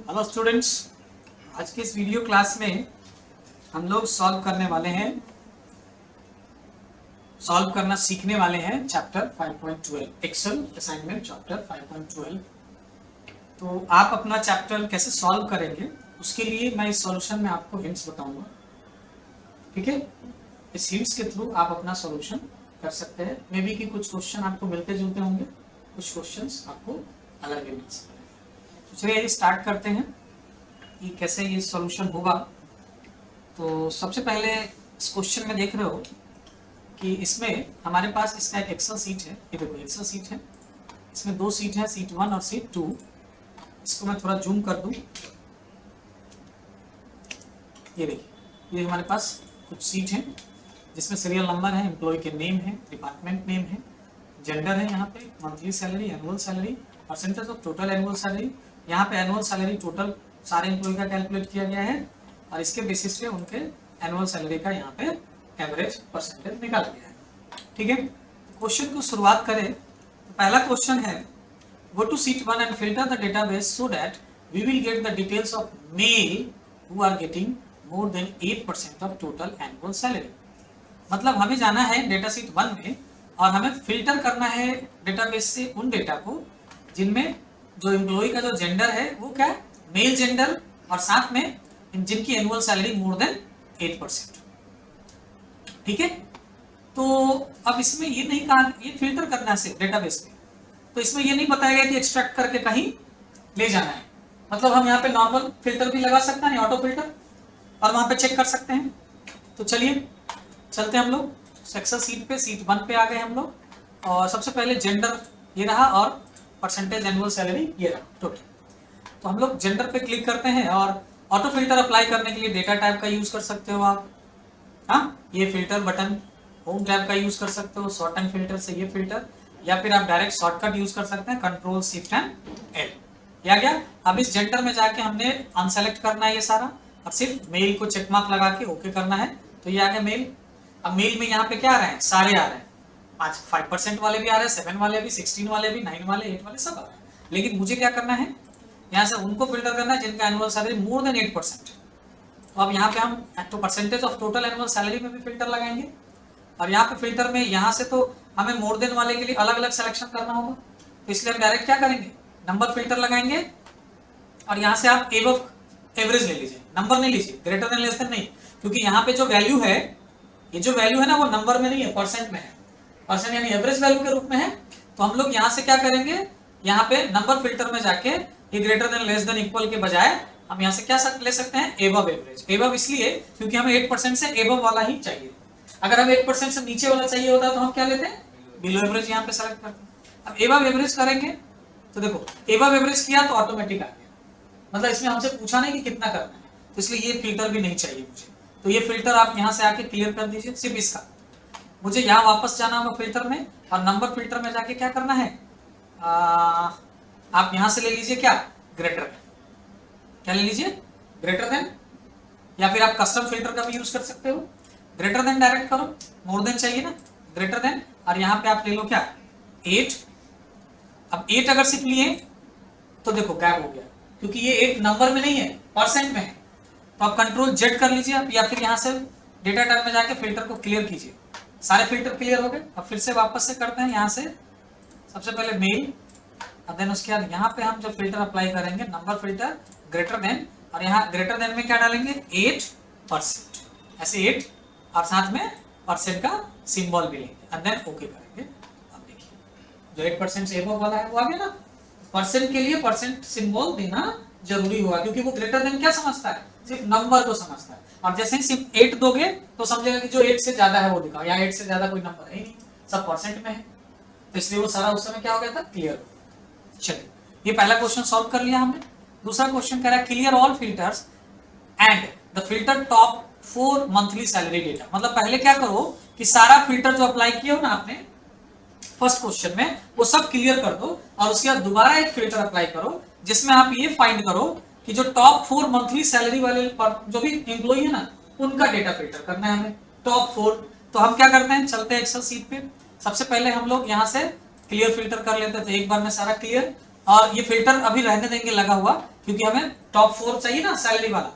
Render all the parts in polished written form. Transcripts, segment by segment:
Hello students, आज के इस वीडियो क्लास में हम लोग सॉल्व करना सीखने वाले हैं चैप्टर 5.12 एक्सेल असाइनमेंट चैप्टर 5.12। तो आप अपना चैप्टर कैसे सॉल्व करेंगे उसके लिए मैं इस सॉल्यूशन में आपको हिंट्स बताऊंगा। ठीक है, इस हिंट्स के थ्रू आप अपना सॉल्यूशन कर सकते हैं। मे बी कि कुछ क्वेश्चन आपको मिलते जुलते होंगे, कुछ क्वेश्चंस आपको अलग भी मिल सकते हैं। तो चलिए स्टार्ट करते हैं कि कैसे ये सॉल्यूशन होगा। तो सबसे पहले इस क्वेश्चन में देख रहे हो कि इसमें हमारे पास इसका एक एक्सेल सीट है। ये देखो एक्सेल सीट है, इसमें दो सीट है, सीट 1 और सीट 2। इसको मैं थोड़ा जूम कर दूं। ये देखिए, ये हमारे पास कुछ सीट है जिसमें सीरियल नंबर है, एम्प्लॉय के नेम है, डिपार्टमेंट नेम है, जेंडर है, यहाँ पे monthly salary, annual salary, percentage of total annual salary. यहाँ पे एनुअल सैलरी टोटल सारे एम्प्लॉय का कैलकुलेट किया गया है और इसके बेसिस पे उनके एनुअल सैलरी का यहाँ पे एवरेज परसेंटेज निकाला गया है। ठीक है, क्वेश्चन को शुरुआत करें तो पहला क्वेश्चन है, go to sheet 1 and filter the database so that we will get the details of male who are getting more than 8% of total annual salary. मतलब हमें जाना है डेटा सीट 1 में और हमें फिल्टर करना है डेटाबेस से उन डेटा को जिनमें जो एम्प्लॉय का जो जेंडर है वो क्या है, मेल जेंडर, और साथ में जिनकी एनुअल सैलरी मोर देन 8%। ठीक है, तो अब इसमें ये नहीं कहा, ये फिल्टर करना है सिर्फ डेटाबेस में, तो इसमें ये नहीं बताया गया कि एक्सट्रैक्ट करके कहीं ले जाना है। मतलब हम यहाँ पे नॉर्मल फिल्टर भी लगा सकते हैं, ऑटो फिल्टर, और वहां पे चेक कर सकते हैं। तो चलिए चलते हैं हम लोग एक्सेल सीट पे, सीट 1 पे आ गए हम लोग। और सबसे पहले जेंडर ये रहा और परसेंटेज एनुअल सैलरी ये रहा टोटल। तो हम लोग जेंडर पे क्लिक करते हैं और ऑटो फिल्टर अप्लाई करने के लिए डेटा टाइप का यूज कर सकते हो आप। हाँ, ये फिल्टर बटन होम टैब का यूज कर सकते हो, शॉर्ट एंड फिल्टर से ये फिल्टर, या फिर आप डायरेक्ट शॉर्टकट यूज कर सकते हैं, कंट्रोल शिफ्ट एंड एल। या गया। अब इस जेंडर में जाके हमने अनसेलेक्ट करना है ये सारा और सिर्फ मेल को चेक मार्क लगा के ओके करना है। तो ये आ गया मेल। अब मेल में यहाँ पे क्या आ रहे हैं, सारे आ रहे हैं, 5% वाले भी आ रहे हैं, 7 वाले भी, 16 वाले भी, 9 वाले, 8 वाले, सब आ रहे हैं। लेकिन मुझे क्या करना है, यहाँ से उनको फिल्टर करना है जिनका एनुअल सैलरी मोर देन 8%। तो अब यहाँ पे हम तो percentage of total annual salary में भी फिल्टर लगाएंगे और यहाँ पे फिल्टर में यहाँ से तो हमें मोर देन वाले के लिए अलग अलग सिलेक्शन करना होगा। तो इसलिए हम डायरेक्ट क्या करेंगे, नंबर फिल्टर लगाएंगे और यहाँ से आप एबव एवरेज ले लीजिए, नंबर नहीं लीजिए, ग्रेटर देन लेस देन नहीं, क्योंकि यहाँ पे जो वैल्यू है, ये जो वैल्यू है ना वो नंबर में नहीं है, परसेंट में है, परसेंट यानी एवरेज वैल्यू के रूप में है। तो हम लोग यहाँ से क्या करेंगे, यहाँ पे नंबर फिल्टर में जाके ये greater than less than equal के बजाय हम यहाँ से क्या ले सकते हैं, एबव एवरेज। एबव इसलिए क्योंकि हमें 8% से एबव वाला ही चाहिए। अगर हमें 8% से नीचे वाला चाहिए होता तो हम क्या लेते हैं, बिलो एवरेज यहाँ पे सेलेक्ट करते हैं। अब एबव एवरेज करेंगे तो देखो एबव एवरेज किया तो ऑटोमेटिक आ गया, मतलब इसमें हमसे पूछा नहीं कि कितना करना है, तो इसलिए ये फिल्टर भी नहीं चाहिए मुझे। तो ये फिल्टर आप यहाँ से आके क्लियर कर दीजिए। सिर्फ इसका मुझे यहाँ वापस जाना होगा फिल्टर में और नंबर फिल्टर में जाके क्या करना है, आप यहाँ से ले लीजिए क्या, ग्रेटर देन, क्या ले लीजिए, ग्रेटर देन, या फिर आप कस्टम फिल्टर का भी यूज कर सकते हो। ग्रेटर देन डायरेक्ट करो, मोर देन चाहिए ना, ग्रेटर देन, और यहाँ पे आप ले लो क्या, 8। अब 8 अगर सिर्फ लिए तो देखो गैप हो गया, क्योंकि ये 8 नंबर में नहीं है, परसेंट में है। तो आप कंट्रोल जेड कर लीजिए आप, या फिर यहाँ से डेटा टाइप में जाके फिल्टर को क्लियर कीजिए। सारे फिल्टर क्लियर हो गए। अब फिर से वापस से करते हैं, यहाँ से सबसे पहले मेल, और देन उसके बाद यहाँ पे हम जो फिल्टर अप्लाई करेंगे, नंबर फिल्टर, ग्रेटर देन, और यहाँ ग्रेटर देन में क्या डालेंगे, 8%, ऐसे 8 और साथ में परसेंट का सिंबल भी लेंगे और देन ओके करेंगे। अब देखिए जो 8% से एबव वाला है वो आ गया ना। परसेंट के लिए परसेंट सिंबल देना जरूरी हुआ, क्योंकि वो ग्रेटर देन क्या समझता है, सिर्फ नंबर को समझता है। और जैसे ही सिर्फ 8 दोगे तो समझेगा कि जो 8 से ज्यादा है वो दिखाओ, यहाँ 8 से ज्यादा कोई नंबर है ही नहीं, सब परसेंट में है। तो इसलिए वो सारा उस समय क्या हो गया था, क्लियर। चलिए ये पहला क्वेश्चन सॉल्व कर लिया हमने। दूसरा क्वेश्चन कह रहा है, clear all filters and the filter top 4 monthly salary data. मतलब पहले क्या करो कि सारा फिल्टर जो अप्लाई किया हो ना आपने फर्स्ट क्वेश्चन में, वो सब क्लियर कर दो और उसके बाद दोबारा एक फिल्टर अप्लाई करो जिसमें आप ये फाइंड करो कि जो टॉप 4 मंथली सैलरी वाले जो भी एम्प्लॉई है ना उनका डेटा फिल्टर करना है हमें, टॉप 4। तो हम क्या करते हैं, चलते हैं एक्सेल सीट पे। सबसे पहले हम लोग यहाँ से क्लियर फिल्टर कर लेते थे, एक बार में सारा क्लियर, और ये फिल्टर अभी रहने देंगे लगा हुआ, क्योंकि हमें टॉप 4 चाहिए ना सैलरी वाला।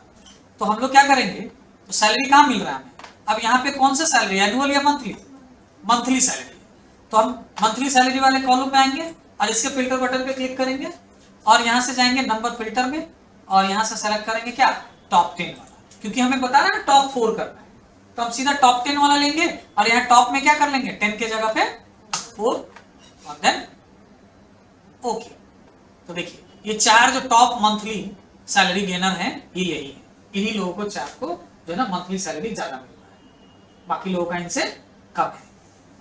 तो हम लोग क्या करेंगे, तो सैलरी कहाँ मिल रहा है हमें, अब यहाँ पे कौन सा सैलरी, एनुअल या मंथली, मंथली सैलरी। तो हम मंथली सैलरी वाले कॉलम में आएंगे और इसके फिल्टर बटन पे क्लिक करेंगे और यहाँ से जाएंगे नंबर फिल्टर में और यहाँ से सेलेक्ट करेंगे क्या, टॉप 10 वाला, क्योंकि हमें पता है ना टॉप 4 करना है। तो हम सीधा टॉप 10 वाला लेंगे और यहाँ टॉप में क्या कर लेंगे, 10 के जगह पे 4 और देन ओके। तो देखिए ये 4 जो टॉप मंथली सैलरी गेनर हैं ये यही है, इन्हीं लोगों को 4 को जो है ना मंथली सैलरी ज्यादा मिल रहा है, बाकी लोगों का इनसे कम है।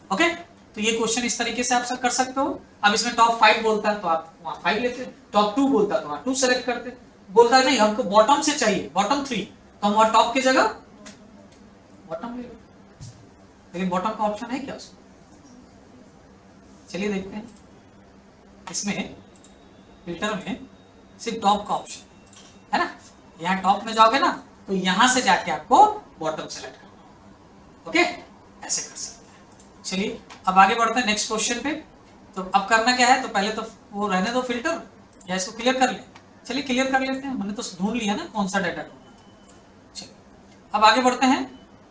ओके, तो ये क्वेश्चन इस तरीके से आप सब कर सकते हो। अब इसमें टॉप 5 बोलता है तो आप वहां 5 लेते, टॉप 2 बोलता है तो वहां 2 सेलेक्ट करते, बोलता है नहीं हमको बॉटम से चाहिए बॉटम 3, तो हम वहां टॉप की जगह बॉटम ले लो, लेकिन बॉटम का ऑप्शन है क्या उसमें, चलिए देखते हैं। इसमें फिल्टर में सिर्फ टॉप का ऑप्शन है ना, यहाँ टॉप में जाओगे ना तो यहां से जाके आपको बॉटम सेलेक्ट करना होगा। ओके, ऐसे कर सकते हैं। चलिए अब आगे बढ़ते हैं नेक्स्ट क्वेश्चन पे। तो अब करना क्या है, तो पहले तो वो रहने दो फिल्टर, या इसको क्लियर कर ले, चलिए क्लियर कर लेते हैं, मैंने तो ढूंढ लिया ना कौन सा डाटा ढूंढना था। चलिए अब आगे बढ़ते हैं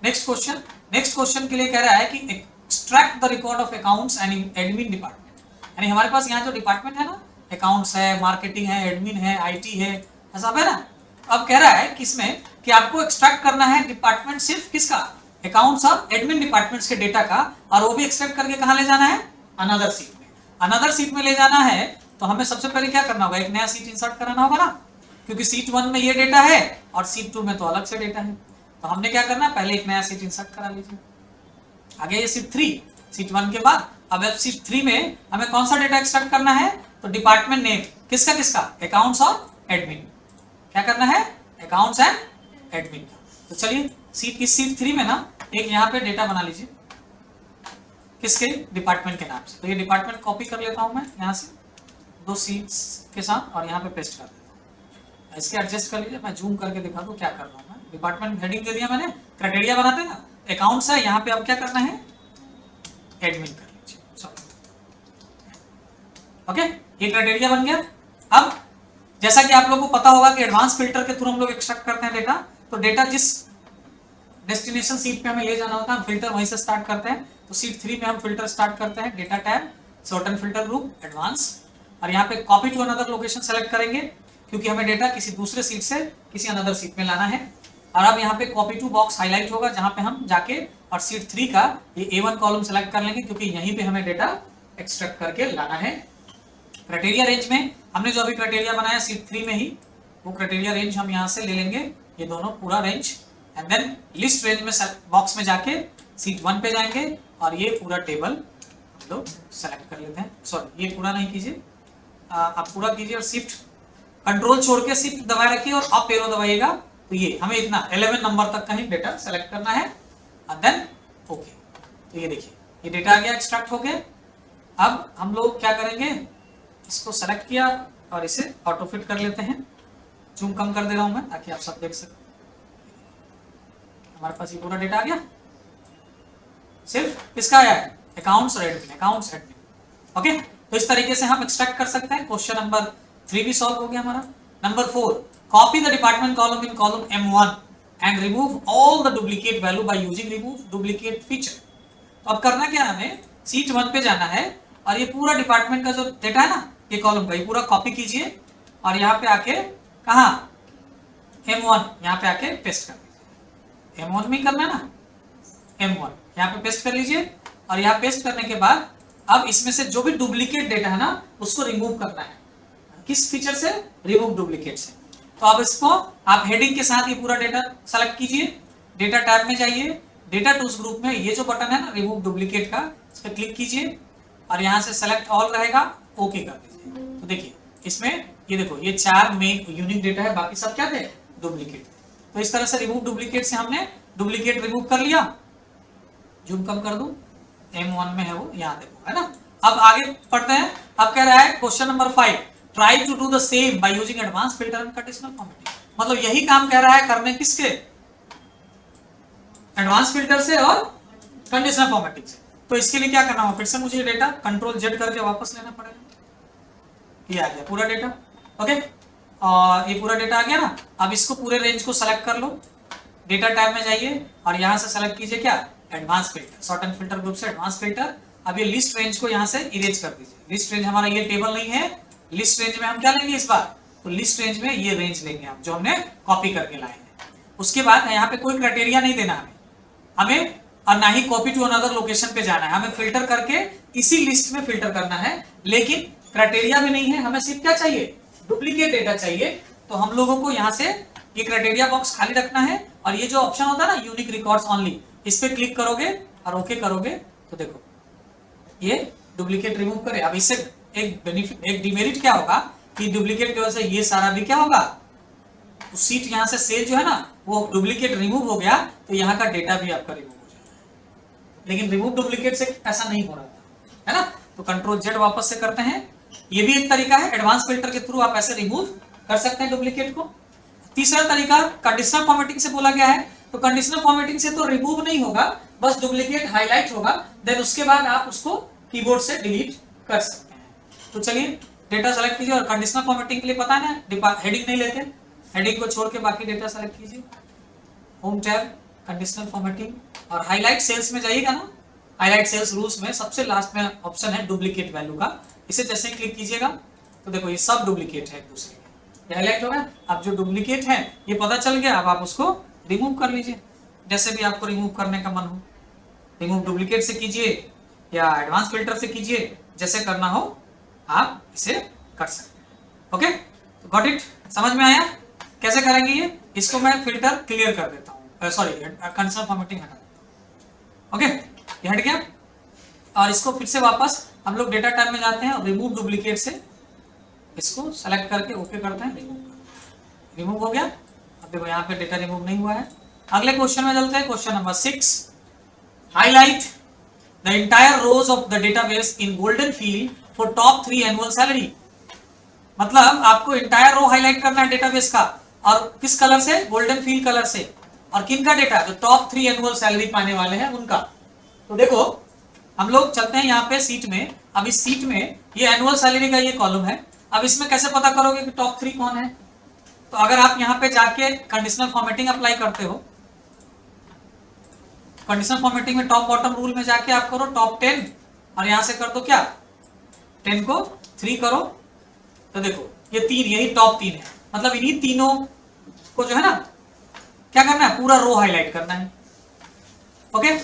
नेक्स्ट क्वेश्चन। नेक्स्ट क्वेश्चन के लिए कह रहा है कि extract the record of accounts and admin department, यानी हमारे पास यहाँ जो डिपार्टमेंट है ना, अकाउंट्स है, मार्केटिंग है, एडमिन है, आईटी है, सब है ना। अब कह रहा है कि इसमें कि आपको एक्सट्रैक्ट करना है डिपार्टमेंट सिर्फ किसका, अकाउंट्स और एडमिन डिपार्टमेंट्स के डेटा का, और वो भी एक्सट्रैक्ट करके कहाँ ले जाना है, अनदर सीट में। अनदर सीट में ले जाना है तो हमें सबसे पहले क्या करना होगा, एक नया सीट इंसर्ट कराना होगा ना, क्योंकि सीट 1 में ये डेटा है और सीट 2 में तो अलग से डेटा है। तो हमने क्या करना है, पहले एक नया सीट इंसर्ट करा लीजिए। आगे ये सीट 3, सीट 1 के बाद अब सीट 3 में हमें कौन सा डेटा एक्सट्रैक्ट करना है, तो डिपार्टमेंट नेम किसका किसका, अकाउंट्स और एडमिन। क्या करना है, अकाउंट्स एंड एडमिन का। तो चलिए इस सीट 3 में ना एक यहाँ पे डेटा बना लीजिए, किसके, डिपार्टमेंट के नाम से। तो ये डिपार्टमेंट कॉपी कर लेता हूं मैं यहाँ से 2 सीट्स के साथ और यहाँ पे पेस्ट कर देता हूँ। इसके एडजस्ट कर लीजिए, मैं जूम करके दिखा दूँ क्या कर रहा हूँ मैं। डिपार्टमेंट हेडिंग दे दिया मैंने, क्राइटेरिया बनाते हैं ना, अकाउंट्स है, यहाँ पे अब क्या करना है, एडमिन कर लीजिए। ओके, ये क्राइटेरिया बन गया। अब जैसा कि आप लोगों को पता होगा कि एडवांस फिल्टर के थ्रू हम लोग एक्सट्रैक्ट करते हैं डेटा, तो डेटा जिस डेस्टिनेशन सीट पे हमें ले जाना होता है, हम फिल्टर वहीं से स्टार्ट करते हैं। तो सीट 3 में हम फिल्टर स्टार्ट करते हैं, data tab, sort and filter group, advance, और यहाँ पे copy to another location select करेंगे, क्योंकि हमें डेटा किसी दूसरे सीट से किसी अनदर सीट में लाना है। और अब यहाँ पे कॉपी टू बॉक्स हाईलाइट होगा, जहाँ पे हम जाके और सीट 3 का ये A1 कॉलम सेलेक्ट कर लेंगे, क्योंकि यहीं पे हमें डेटा एक्सट्रैक्ट करके लाना है। क्राइटेरिया रेंज में हमने जो अभी क्राइटेरिया बनाया सीट 3 में ही, वो क्राइटेरिया रेंज हम यहाँ से ले लेंगे, ये दोनों पूरा range, and then list range में बॉक्स में जाके सीट 1 पे जाएंगे और ये पूरा टेबल हम लोग सेलेक्ट कर लेते हैं। सॉरी, ये पूरा नहीं कीजिए, आप पूरा कीजिए और शिफ्ट कंट्रोल छोड़ के शिफ्ट दबाए रखिए और अप एरो दबाइएगा। तो ये हमें इतना 11 नंबर तक का ही डेटा सेलेक्ट करना है, और देन ओके। तो ये देखिए ये डेटा आ गया एक्सट्रैक्ट होके। अब हम लोग क्या करेंगे, इसको सेलेक्ट किया और इसे ऑटो फिट कर लेते हैं। जूम कम कर दे रहा हूं मैं ताकि आप सब देख सकें। हमारे पास ये पूरा डेटा आ गया, सिर्फ किसका आया है, अकाउंट्स और एडमिन, अकाउंट्स एडमिन। ओके, तो इस तरीके से हम एक्सट्रैक्ट कर सकते हैं। क्वेश्चन नंबर 3 भी सॉल्व हो गया हमारा। Number 4, copy the department column in column M1 and remove all the duplicate value by using remove duplicate feature. तो अब करना क्या है, हमें सीट 1 पे जाना है और ये पूरा डिपार्टमेंट का जो डेटा है ना, ये कॉलम का, ये पूरा कॉपी कीजिए और यहाँ पे आके कहा M1 यहाँ पे आके पेस्ट कर लीजिए। M1 में करना है ना, M1 यहाँ पे पेस्ट कर लीजिए और यहाँ पेस्ट करने के बाद अब इसमें से जो भी डुप्लीकेट डेटा है ना उसको रिमूव करना है। किस फीचर से, रिमूव डुप्लीकेट से। तो अब इसको आप हेडिंग के साथ ये पूरा डेटा सेलेक्ट कीजिए, डेटा टैब में जाइए, डेटा टूल्स ग्रुप में ये जो बटन है ना रिमूव डुप्लीकेट का, इस पर क्लिक कीजिए और यहाँ से सेलेक्ट ऑल रहेगा, ओके कर दीजिए। तो देखिए इसमें ये देखो ये 4 मेन यूनिक डेटा है, बाकी सब क्या थे, डुप्लीकेट। तो इस तरह से रिमूव डुप्लीकेट से हमने डुप्लीकेट रिमूव कर लिया। जूम कम कर दूं, M1 में है वो, यहाँ देखो है ना। अब आगे पढ़ते हैं। अब कह रहा है question number 5, try to do the same by using advance filter and conditional formatting. मतलब यही काम कह रहा है करने किसके, एडवांस फिल्टर से और कंडीशनल फॉर्मेटिंग से। तो इसके लिए क्या करना होगा, फिर से मुझे डेटा कंट्रोल Z करके वापस लेना पड़ेगा। ये आ गया पूरा डेटा। ओके, और ये पूरा डेटा आ गया ना। अब इसको पूरे रेंज को सेलेक्ट कर लो, डेटा टैब में जाइए और यहाँ से सेलेक्ट कीजिए क्या, advance filter, sort and filter group से एडवांस फिल्टर। अब ये लिस्ट रेंज को यहाँ से इरेज कर दीजिए। लिस्ट रेंज हमारा ये टेबल नहीं है, लिस्ट रेंज में हम क्या लेंगे इस बार, तो लिस्ट रेंज में ये रेंज लेंगे हम जो हमने कॉपी करके लाए हैं। उसके बाद यहाँ पे कोई क्राइटेरिया नहीं देना हमें और ना ही कॉपी टू अनदर लोकेशन पे जाना है, हमें फिल्टर करके इसी लिस्ट में फिल्टर करना है। लेकिन क्राइटेरिया भी नहीं है, हमें सिर्फ क्या चाहिए, डुप्लीकेट डेटा चाहिए। तो हम लोगों को यहाँ से ये क्राइटेरिया बॉक्स खाली रखना है और ये जो ऑप्शन होता है ना यूनिक रिकॉर्ड्स ओनली, इस पे क्लिक करोगे और ओके करोगे तो देखो ये डुप्लीकेट रिमूव करे। अब इससे एक बेनिफिट, एक डिमेरिट क्या होगा कि डुप्लीकेट की वजह से ये सारा भी क्या होगा, तो सीट यहाँ से सेल जो है ना वो डुप्लीकेट रिमूव हो गया तो यहाँ का डेटा भी आपका रिमूव हो जाएगा। लेकिन रिमूव डुप्लीकेट से ऐसा नहीं हो रहा था, है ना। तो कंट्रोल जेड वापस से करते हैं, ये भी एक तरीका है, एडवांस फिल्टर के थ्रू आप ऐसे रिमूव कर सकते हैं डुप्लीकेट को। तीसरा तरीका कंडीशनल फॉर्मेटिंग से बोला गया है, तो कंडीशनल फॉर्मेटिंग से तो रिमूव नहीं होगा, बस डुप्लीकेट हाईलाइट होगा, देन उसके बाद आप उसको कीबोर्ड से डिलीट कर सकते हैं। तो चलिए डेटा सेलेक्ट कीजिए और कंडीशनल फॉर्मेटिंग के लिए पता है ना हेडिंग नहीं लेते, हेडिंग को छोड़ के बाकी डेटा सेलेक्ट कीजिए, होम टैब, कंडीशनल फॉर्मेटिंग और हाईलाइट सेल्स में जाइएगा ना। हाईलाइट सेल्स रूल्स में सबसे लास्ट में ऑप्शन है डुप्लीकेट वैल्यू का, इसे जैसे ही क्लिक कीजिएगा तो देखो ये सब डुप्लीकेट है एक दूसरे के, हाईलाइट हो गया। अब जो डुप्लीकेट है ये पता चल गया, अब आप उसको रिमूव कर लीजिए जैसे भी आपको रिमूव करने का मन हो। रिमूव डुप्लीकेट से कीजिए या एडवांस फिल्टर से कीजिए, जैसे करना हो आप इसे कर सकते हैं। ओके, तो गॉट इट, समझ में आया कैसे करेंगे ये। इसको मैं फिल्टर क्लियर कर देता हूँ, सॉरी कंडीशनल फॉर्मेटिंग हटा देता हूँ। ओके, ये हट गया और इसको फिर से वापस हम लोग डेटा टाइप में जाते हैं और रिमूव डुप्लीकेट से इसको सेलेक्ट करके ओके करते हैं, रिमूव हो गया। अब देखो यहाँ पे डेटा रिमूव नहीं हुआ है। अगले क्वेश्चन में चलते हैं, question number 6, highlight the entire rose of the database in golden field for top 3 annual salary. मतलब आपको एंटायर रो हाईलाइट करना है डेटाबेस का, और किस कलर से, गोल्डन फील्ड कलर से, और किन का डेटा, जो टॉप 3 एनुअल सैलरी पाने वाले हैं उनका। तो देखो हम लोग चलते हैं यहाँ पे सीट में, अब इस सीट में ये एनुअल सैलरी का ये कॉलम है। अब इसमें कैसे पता करोगे कि टॉप 3 कौन है, तो अगर आप यहाँ पे जाके कंडीशनल फॉर्मेटिंग अप्लाई करते हो, कंडीशनल फॉर्मेटिंग में टॉप बॉटम रूल में जाके आप करो टॉप 10 और यहां से कर दो क्या, 10 को 3 करो, तो देखो ये 3, यही टॉप 3 है। मतलब इन्हीं तीनों को जो है ना क्या करना है, पूरा रो हाईलाइट करना है। ओके,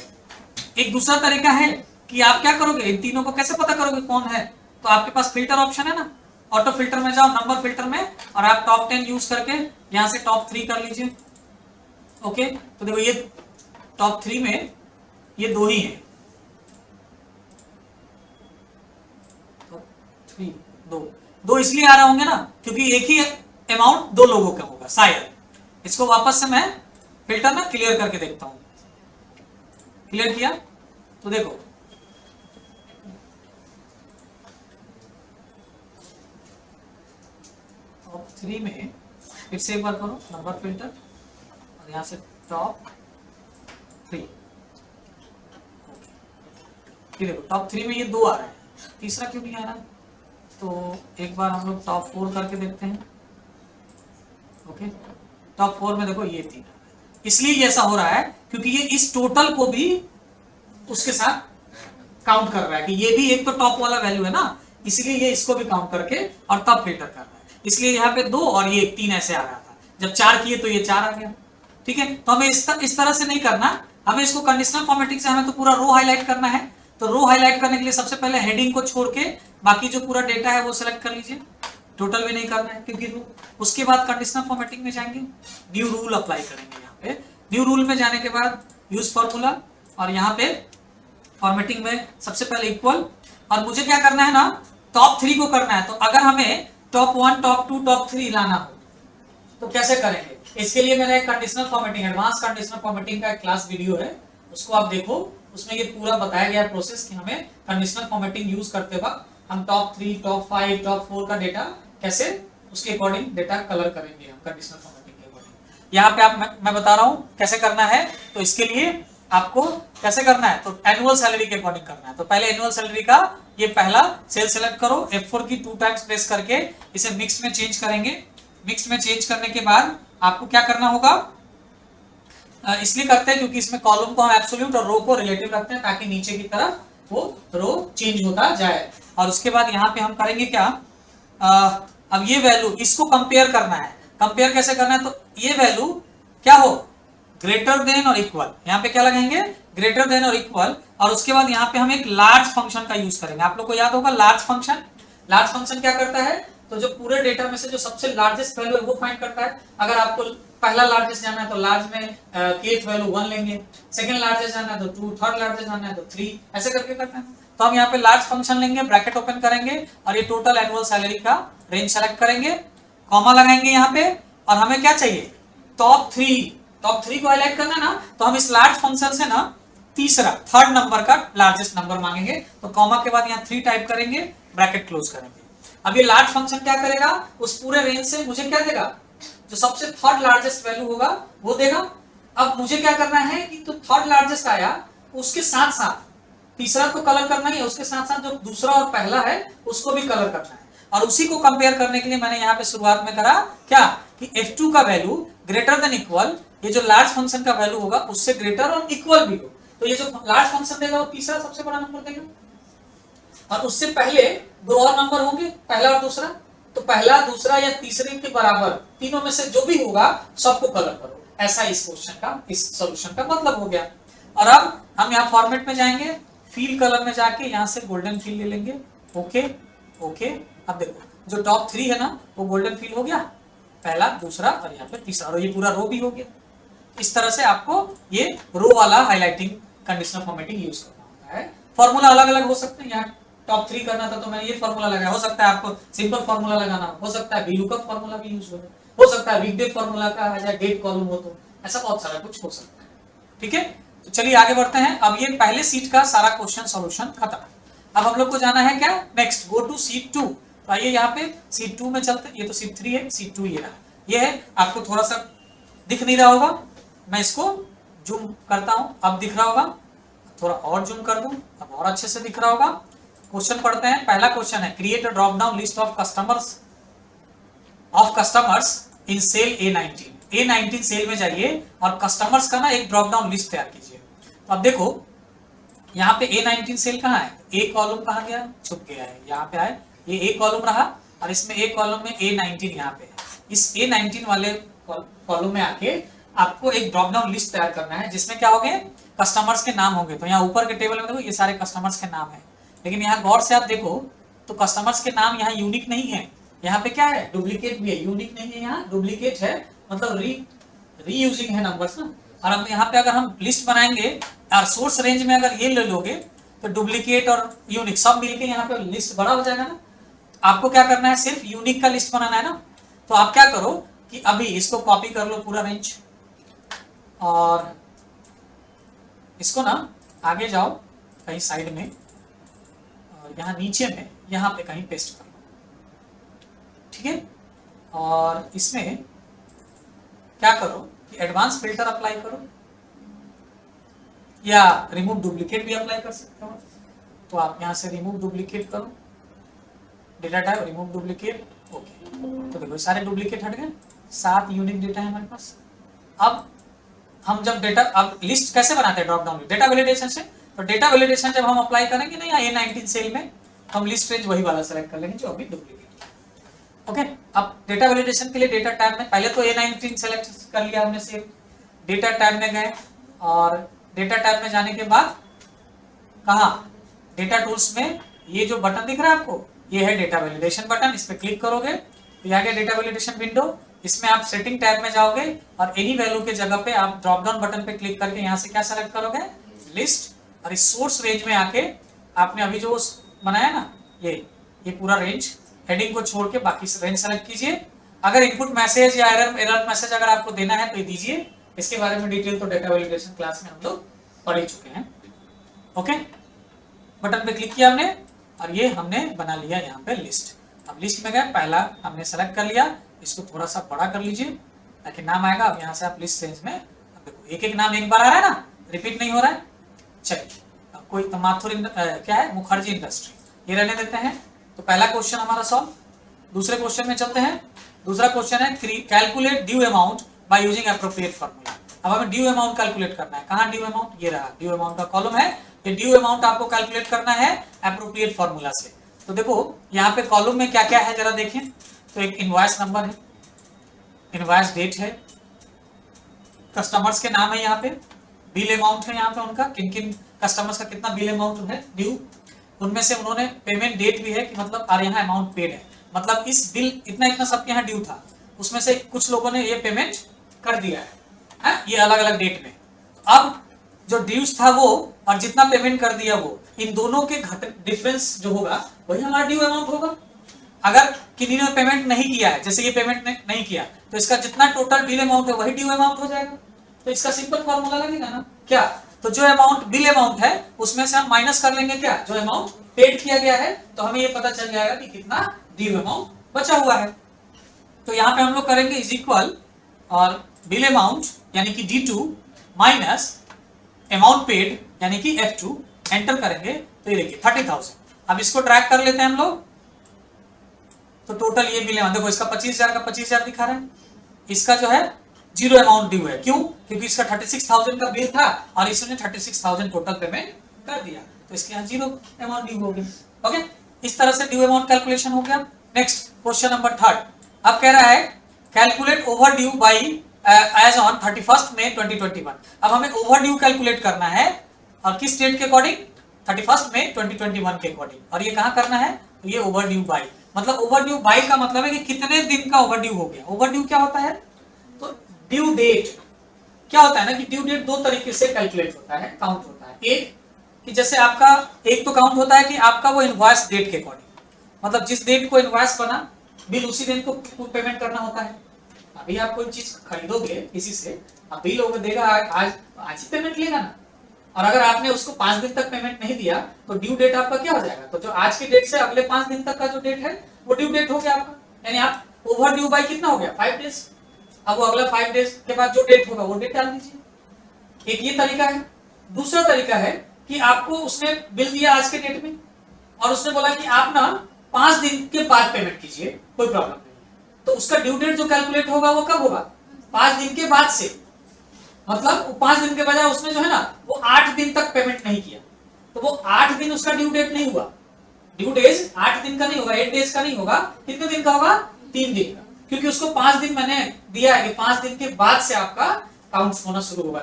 एक दूसरा तरीका है कि आप क्या करोगे, इन तीनों को कैसे पता करोगे कौन है, तो आपके पास फिल्टर ऑप्शन है ना, ऑटो फिल्टर में जाओ, नंबर फिल्टर में, और आप टॉप 10 यूज करके यहां से टॉप 3 कर लीजिए। ओके, तो देखो ये टॉप 3 में ये 2 ही है, दो इसलिए आ रहे होंगे ना क्योंकि एक ही अमाउंट 2 लोगों का होगा शायद। इसको वापस से मैं फिल्टर ना क्लियर करके देखता हूं, क्लियर किया तो देखो टॉप 3 में फिर से एक बार करो नंबर फिल्टर और यहां से टॉप 3, ये देखो टॉप 3 में ये 2 आ रहे हैं, तीसरा क्यों नहीं आ रहा है, तो एक बार हम लोग टॉप 4 करके देखते हैं। ओके, टॉप 4 में देखो ये 3, इसलिए ऐसा हो रहा है क्योंकि ये इस टोटल को भी उसके साथ काउंट कर रहा है कि ये भी एक तो टॉप वाला वैल्यू है ना, इसलिए ये इसको भी काउंट करके और तब फिल्टर कर रहा है। इसलिए यहाँ पे 2 और ये 3 ऐसे आ रहा था, जब 4 किए तो ये 4 आ गया। ठीक है, तो हमें इस तरह से नहीं करना, हमें इसको कंडीशनल फॉर्मेटिंग से हमें तो पूरा रो हाईलाइट करना है। तो रो हाईलाइट करने के लिए सबसे पहले हेडिंग को छोड़ के बाकी जो पूरा डेटा है वो सिलेक्ट कर लीजिए, टोटल भी नहीं करना है क्योंकि उसके बाद कंडीशनल फॉर्मेटिंग में जाएंगे, न्यू रूल अप्लाई करेंगे। यहाँ पे न्यू रूल में जाने के बाद यूज फॉर्मूला और यहाँ पे फॉर्मेटिंग में सबसे पहले इक्वल, और मुझे क्या करना है ना, टॉप 3 को करना है। तो अगर हमें टॉप 1, टॉप 2, टॉप 3 लाना हो तो कैसे करेंगे, इसके लिए मैंने conditional formatting, advance conditional formatting का एक क्लास वीडियो है, उसको आप देखो, उसमें ये पूरा बताया गया प्रोसेस कि हमें कंडीशनल फॉर्मेटिंग यूज करते वक्त हम टॉप 3, टॉप 5, टॉप 4 का डेटा कैसे उसके अकॉर्डिंग डेटा कलर करेंगे हम कंडीशनल फॉर्मेटिंग के अकॉर्डिंग। यहाँ पे आप मैं बता रहा हूँ कैसे करना है। तो इसके लिए आपको कैसे करना है, तो एनुअल सैलरी के अकॉर्डिंग करना है। तो पहले एनुअल सैलरी का ये पहला सेल सेलेक्ट करो, F4 की 2 टाइम्स प्रेस करके इसे मिक्स्ड में चेंज करेंगे। मिक्स्ड में चेंज करने के बाद आपको क्या करना होगा, इसलिए करते हैं क्योंकि इसमें कॉलम को हम एब्सोल्यूट और रो को रिलेटिव रखते हैं ताकि नीचे की तरफ वो रो चेंज होता जाए। और उसके बाद यहाँ पे हम करेंगे क्या, अब ये वैल्यू इसको कंपेयर करना है। कंपेयर कैसे करना है, तो ये वैल्यू क्या हो, ग्रेटर देन और इक्वल, यहाँ पे क्या लगाएंगे, ग्रेटर देन और इक्वल। और उसके बाद यहाँ पे हम एक लार्ज फंक्शन का यूज करेंगे। आप लोग को याद होगा लार्ज फंक्शन। लार्ज फंक्शन क्या करता है, तो जो पूरे डेटा में से जो सबसे लार्जेस्ट वैल्यू है वो फाइंड करता है। अगर आपको पहला लार्जेस्ट जाना है तो लार्ज में kth वैल्यू 1 लेंगे, सेकंड लार्जेस्ट जाना है तो 2, थर्ड लार्जेस्ट जाना है तो 3, ऐसे करके करते हैं। तो हम यहाँ पे लार्ज फंक्शन लेंगे, ब्रैकेट ओपन करेंगे और ये टोटल एनुअल सैलरी का रेंज सेलेक्ट करेंगे, कॉमा लगाएंगे यहाँ पे। और हमें क्या चाहिए, टॉप 3 को हाईलाइट करना है ना, तो हम इस लार्ज फंक्शन से ना तीसरा थर्ड नंबर का लार्जेस्ट नंबर मांगेंगे। तो कॉमा के बाद यहाँ 3 टाइप करेंगे, ब्रैकेट क्लोज करेंगे। अब ये लार्ज फंक्शन क्या करेगा, उस पूरे रेंज से मुझे क्या देगा, जो सबसे थर्ड लार्जेस्ट वैल्यू होगा वो देगा। अब मुझे क्या करना है कि तो थर्ड लार्जेस्ट आया उसके साथ साथ तीसरा तो कलर करना ही है, उसके साथ साथ जो दूसरा और पहला है उसको भी कलर करना है। और उसी को कंपेयर करने के लिए मैंने यहाँ पे शुरुआत में करा क्या कि F2 का वैल्यू ग्रेटर देन इक्वल, ये जो लार्ज फंक्शन का वैल्यू होगा उससे ग्रेटर और इक्वल भी हो। तो ये जो लार्ज फंक्शन देगा वो तीसरा सबसे बड़ा नंबर देगा, और उससे पहले 2 और नंबर होंगे, पहला और दूसरा। तो पहला, दूसरा या तीसरे के बराबर तीनों में से जो भी होगा सबको कलर करो। ऐसा इस क्वेश्चन का, इस सॉल्यूशन का मतलब हो गया। और अब हम यहाँ फॉर्मेट में जाएंगे, फील कलर में जाके यहाँ से गोल्डन फील ले लेंगे। ओके ओके, अब देखो जो टॉप 3 है ना वो गोल्डन फील हो गया, पहला, दूसरा और यहाँ पे तीसरा, और ये पूरा रो भी हो गया। इस तरह से आपको ये रो वाला हाईलाइटिंग कंडीशनल फॉर्मेटिंग यूज करना होता है। फॉर्मूला अलग अलग हो सकते हैं, यहाँ टॉप 3 करना था तो मैंने ये फॉर्मूला लगाया, हो सकता है आपको सिंपल फॉर्मूला लगाना हो सकता है VLOOKUP फॉर्मूला भी यूज हो सकता है वीकडे फॉर्मूला का या डेट कॉलम हो, तो ऐसा बहुत सारा कुछ हो सकता है। ठीक है, तो चलिए आगे बढ़ते हैं। अब ये पहले सीट का सारा क्वेश्चन सॉल्यूशन खत्म। अब हम लोग को जाना है क्या, नेक्स्ट गो टू सीट 2। तो आइए यहाँ पे सीट 2 में चलते हैं। ये तो सीट 3 है, सीट 2 ये रहा। ये है, आपको थोड़ा सा दिख नहीं रहा होगा, मैं इसको जूम करता हूं, अब दिख रहा होगा, थोड़ा और जूम कर दूं, अब और अच्छे से दिख रहा होगा। क्वेश्चन पढ़ते हैं। पहला क्वेश्चन है, create a drop down list of customers in cell A19 cell में जाइए और कस्टमर्स का ना एक ड्रॉप डाउन लिस्ट तैयार कीजिए। तो अब देखो यहाँ पे A19 सेल कहाँ है, ए कॉलम कहाँ गया, छुप गया है, यहाँ पे आए, ये ए कॉलम रहा और इसमें ए कॉलम में A19 यहाँ पे है। इस A19 वाले कॉलम में आके आपको एक ड्रॉप डाउन लिस्ट तैयार करना है जिसमें क्या होंगे, कस्टमर्स के नाम होंगे। तो यहाँ ऊपर के टेबल में देखो ये सारे कस्टमर्स के नाम है, लेकिन यहाँ गौर से आप देखो तो कस्टमर्स के नाम यहाँ यूनिक नहीं है, यहाँ पे क्या है, डुप्लीकेट भी है। यूनिक नहीं है, यहाँ डुप्लीकेट है, मतलब रीयूजिंग है नंबर्स ना। और अब यहाँ पे अगर हम लिस्ट बनाएंगे और सोर्स रेंज में अगर ये ले लोगे तो डुप्लीकेट और यूनिक सब मिलके यहाँ पे लिस्ट बड़ा हो जाएगा ना। आपको क्या करना है, सिर्फ यूनिक का लिस्ट बनाना है ना। तो आप क्या करो कि अभी इसको कॉपी कर लो पूरा रेंज, और इसको ना आगे जाओ कहीं साइड में, और यहाँ नीचे में यहाँ पे कहीं पेस्ट कर लो, ठीक है। और इसमें क्या करो कि एडवांस फिल्टर अप्लाई करो, या रिमूव डुप्लीकेट भी अप्लाई कर सकते हो। तो आप यहाँ से रिमूव डुप्लीकेट करो, data type remove duplicate, okay. तो देखो सारे डुप्लीकेट हट गए, 7 यूनिक डेटा है हमारे पास। अब हम जब डेटा, अब लिस्ट कैसे बनाते हैं ड्रॉप डाउन में, डेटा वैलिडेशन से। तो डेटा वैलिडेशन जब हम अप्लाई करेंगे ना यहाँ A19 सेल में, हम लिस्ट रेंज वही वाला सेलेक्ट कर लेंगे जो अभी डुप्लीकेट है, ओके। अब डेटा वैलिडेशन के लिए डेटा टैब में पहले तो A19 सेलेक्ट कर लिया हमने से, डेटा टैब में गए, और डेटा टैब में जाने के बाद कहाँ, डेटा टूल्स में ये जो बटन दिख रहा है आपको, ये है डेटा वैलिडेशन बटन। इस पर क्लिक करोगे तो यहाँ गया डेटा वैलिडेशन विंडो। इसमें आप सेटिंग टैब में जाओगे और एनी वैल्यू के जगह पे आप ड्रॉप डाउन बटन पे क्लिक करके यहाँ से क्या सेलेक्ट करोगे, लिस्ट। और इस सोर्स रेंज में आके आपने अभी जो बनाया ना ये पूरा रेंज, हेडिंग को छोड़ के बाकी रेंज सेलेक्ट कीजिए। अगर इनपुट मैसेज या एरर मैसेज अगर आपको देना है तो ये दीजिए। इसके बारे में डिटेल तो डेटा वैलिडेशन क्लास में हम लोग पढ़ ही चुके हैं, ओके। बटन पे क्लिक किया हमने और ये हमने बना लिया यहाँ पे लिस्ट। अब लिस्ट में गए, पहला हमने सेलेक्ट कर लिया, इसको थोड़ा सा बड़ा कर लीजिए ताकि नाम आएगा। अब यहाँ से आप लिस्ट रेंज में, अब देखो एक एक नाम एक बार आ रहा है ना, रिपीट नहीं हो रहा है? चलिए अब कोई माथुर क्या है, मुखर्जी इंडस्ट्री, ये रहने देते हैं। तो पहला क्वेश्चन हमारा सॉल्व। दूसरे क्वेश्चन में चलते हैं। दूसरा क्वेश्चन है calculate due amount by using appropriate formula. अब हमें ड्यू अमाउंट कैलकुलेट करना है। कहाँ ड्यू अमाउंट? ये रहा ड्यू अमाउंट का कॉलम है। ये ड्यू अमाउंट आपको कैलकुलेट करना है एप्रोप्रिएट फार्मूला से। तो देखो यहाँ पे कॉलम में क्या क्या है जरा देखें। तो एक इनवॉइस नंबर है, इनवॉइस डेट है, कस्टमर्स के नाम है, यहाँ पे बिल अमाउंट है, यहाँ पे उनका किन किन कस्टमर्स का कितना बिल अमाउंट है ड्यू, उनमें से उन्होंने पेमेंट डेट भी है कि मतलब और यहाँ अमाउंट पेड है, मतलब इस बिल इतना इतना सबके यहाँ ड्यू था, उसमें से कुछ लोगों ने ये पेमेंट कर दिया है ये अलग अलग डेट में। अब जो ड्यूज था वो और जितना पेमेंट कर दिया वो, इन दोनों के डिफरेंस जो होगा वही हमारा ड्यू अमाउंट होगा। अगर किसी ने पेमेंट नहीं किया है, जैसे ये पेमेंट नहीं किया, तो इसका जितना टोटल बिल अमाउंट है वही ड्यू अमाउंट हो जाएगा। तो इसका सिंपल फॉर्मूला लगेगा ना क्या? तो जो अमाउंट बिल अमाउंट है उसमें से हम माइनस कर लेंगे क्या, जो अमाउंट पेड किया गया है, तो हमें ये पता चल जाएगा कि कितना ड्यू अमाउंट बचा हुआ है। तो यहाँ पे हम लोग करेंगे इज इक्वल और बिल अमाउंट यानी कि D2 माइनस अमाउंट पेड यानी कि F2, एंटर करेंगे तो ये देखिए 30,000। अब इसको ट्रैक कर लेते हैं हम लोग। तो टोटल ये बिल अमाउंट देखो, इसका 25,000 का 25,000 दिखा रहा है, इसका जो है जीरो अमाउंट ड्यू है। क्यों? क्योंकि इसका 36,000 का बिल था और इसने 36,000 टोटल पेमेंट कर दिया, तो इसके यहाँ जीरो अमाउंट ड्यू हो गया। ओके, इस तरह से ड्यू अमाउंट कैलकुलेशन हो गया। नेक्स्ट क्वेश्चन नंबर 3 अब कह रहा है calculate overdue by as on 31 May 2021। अब हमें ओवर ड्यू कैलकुलेट करना है और किस डेट के अकॉर्डिंग? 31 मई 2021 के अकॉर्डिंग। और ये कहाँ करना है? तो ये ओवर ड्यू बाई, मतलब ओवर ड्यू बाई का मतलब है कि कितने दिन का ओवर ड्यू हो गया। ओवर ड्यू क्या होता है? तो ड्यू डेट क्या होता है ना कि ड्यू डेट दो तरीके से कैलकुलेट होता है, काउंट होता है। एक कि जैसे आपका एक तो काउंट होता है कि आपका वो इनवॉइस डेट के अकॉर्डिंग, मतलब जिस डेट को इनवॉइस बना बिल उसी दिन को पेमेंट करना होता है। अभी आप कोई चीज खरीदोगे किसी से, अब बिल होगा देगा आज ही पेमेंट लेगा ना, और अगर आपने उसको 5 दिन तक पेमेंट नहीं दिया तो ड्यू डेट आपका क्या हो जाएगा? तो जो आज की डेट से अगले 5 दिन तक का जो डेट है वो ड्यू डेट हो गया आपका, यानी आप ओवर ड्यू बाई कितना हो गया? 5 डेज। अब वो अगला 5 डेज के बाद जो डेट होगा वो डेट डाल दीजिए। एक ये तरीका है। दूसरा तरीका है कि आपको उसने बिल दिया आज के डेट में और उसने बोला कि आप ना 5 दिन के बाद पेमेंट कीजिए, कोई प्रॉब्लम नहीं, तो उसका ड्यू डेट जो कैलकुलेट होगा वो कब होगा? 5 दिन के बाद से। मतलब 5 दिन के बजाय उसने जो है ना वो 8 दिन तक पेमेंट नहीं किया, तो वो 8 दिन उसका ड्यू डेट नहीं हुआ। ड्यू डेज 8 दिन का नहीं होगा, 8 डेज का नहीं होगा, कितने दिन का होगा? 3 दिन का, क्योंकि उसको 5 दिन मैंने दिया है कि 5 दिन के बाद से आपका काउंट होना शुरू होगा।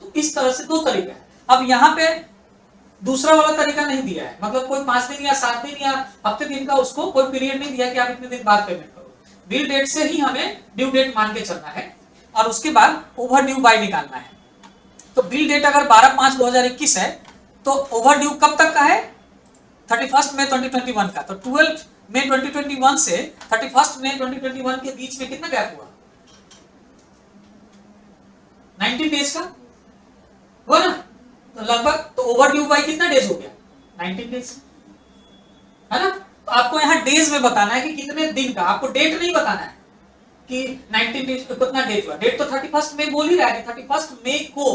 तो इस तरह से दो तरीका है। अब यहाँ पे दूसरा वाला तरीका नहीं दिया है, मतलब कोई 5 दिन या 7 दिन या हफ्ते दिन का उसको कोई पीरियड नहीं दिया कि आप इतने दिन बाद पेमेंट करो। बिल डेट से ही हमें ड्यू डेट मान के चलना है और उसके बाद ओवर ड्यू बाय निकालना है। तो बिल डेट अगर 12/5/2021 है तो ओवर ड्यू कब तक का है? 31 मई 2021 का। तो 12 मई 2021 से 31 मई 2021 के बीच में कितना गैप हुआ? 19 डेज का हुआ ना, तो लगभग तो ओवर ड्यू बाई कितना डेज हो गया? 19 डेज, है ना। तो आपको यहाँ डेज में बताना है कि कितने दिन का, आपको डेट नहीं बताना है कि 19 डेज कितना डेट हुआ। डेट तो 31 मई बोल ही रहा है कि 31 मई को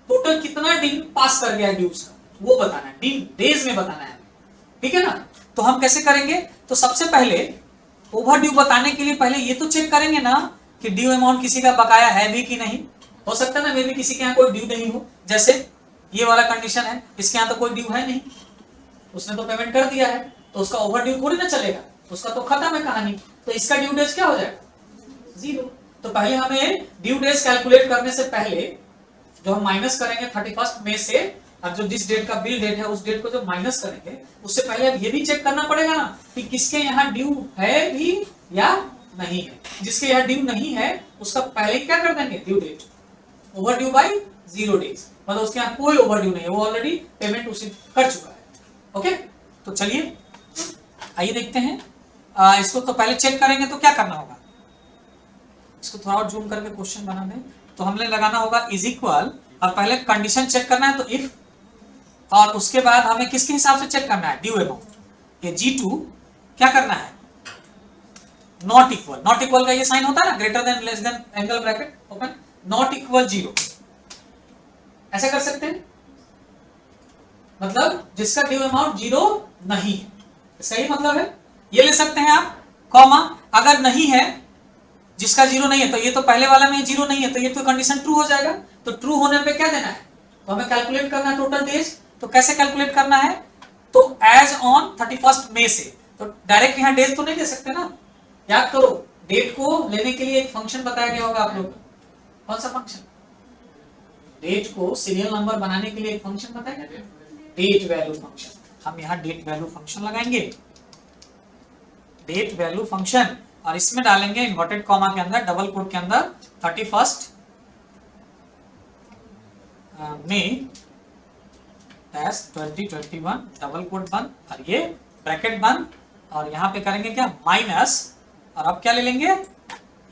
टोटल कितना दिन पास कर गया ड्यूज का, वो बताना है, दिन डेज में बताना है, ठीक है ना। तो हम कैसे करेंगे? तो सबसे पहले ओवर ड्यू बताने के लिए पहले ये तो चेक करेंगे ना कि ड्यू अमाउंट किसी का बकाया है भी कि नहीं। हो सकता है ना मे भी किसी के यहाँ कोई ड्यू नहीं हो, जैसे ये वाला कंडीशन है, इसके यहाँ तो कोई ड्यू है नहीं, उसने तो पेमेंट कर दिया है, तो उसका ओवर ड्यू थोड़ी ना चलेगा, उसका तो खत्म है कहानी। तो इसका ड्यू डेज क्या हो जाएगा? 0। तो पहले हमें ड्यू डेज कैलकुलेट करने से पहले जो हम माइनस करेंगे 31 मई से, अब जो जिस डेट का बिल डेट है उस डेट को जो माइनस करेंगे उससे पहले अब ये भी चेक करना पड़ेगा ना कि किसके यहाँ ड्यू है भी या नहीं है। जिसके यहाँ ड्यू नहीं है उसका पहले क्या कर देंगे? Due date overdue by 0 days, मतलब उसके यहाँ कोई ओवर ड्यू नहीं है, वो ऑलरेडी पेमेंट उसी कर चुका है। ओके, तो चलिए आइए देखते हैं। इसको तो पहले चेक करेंगे तो क्या करना होगा, इसको थोड़ा और जूम करके क्वेश्चन बना दें। तो हमने लगाना होगा इज इक्वल और पहले कंडीशन चेक करना है तो इफ, और उसके बाद हमें किसके हिसाब से चेक करना है? Due amount. ये G2 क्या करना है? नॉट इक्वल, नॉट इक्वल का ये साइन होता है ना, greater than less than angle bracket open, not equal 0, ऐसा कर सकते हैं, मतलब जिसका ड्यू अमाउंट 0 नहीं है, सही मतलब है। ये ले सकते हैं आप, कॉमा अगर नहीं है, जिसका 0 नहीं है, तो ये तो पहले वाला में 0 नहीं है, तो ये तो कंडीशन ट्रू हो जाएगा। तो ट्रू होने पे क्या देना है, तो हमें कैलकुलेट करना है टोटल डेज। तो कैसे कैलकुलेट करना है, तो एज ऑन 31 मई से, तो डायरेक्ट यहाँ डेज तो नहीं दे सकते ना, याद करो डेट को लेने के लिए एक फंक्शन बताया गया होगा आप लोग को, कौन सा फंक्शन, डेट को सीरियल नंबर बनाने के लिए एक फंक्शन बताया गया, डेट वैल्यू फंक्शन। हम यहाँ डेट वैल्यू फंक्शन लगाएंगे, डेट वैल्यू फंक्शन, और इसमें डालेंगे इन्वर्टेड कॉमा के अंदर, डबल कोट के अंदर 31 मई 2021 डबल कोट बंद, और ये ब्रैकेट बंद, और यहाँ पे करेंगे क्या माइनस, और अब क्या ले लेंगे,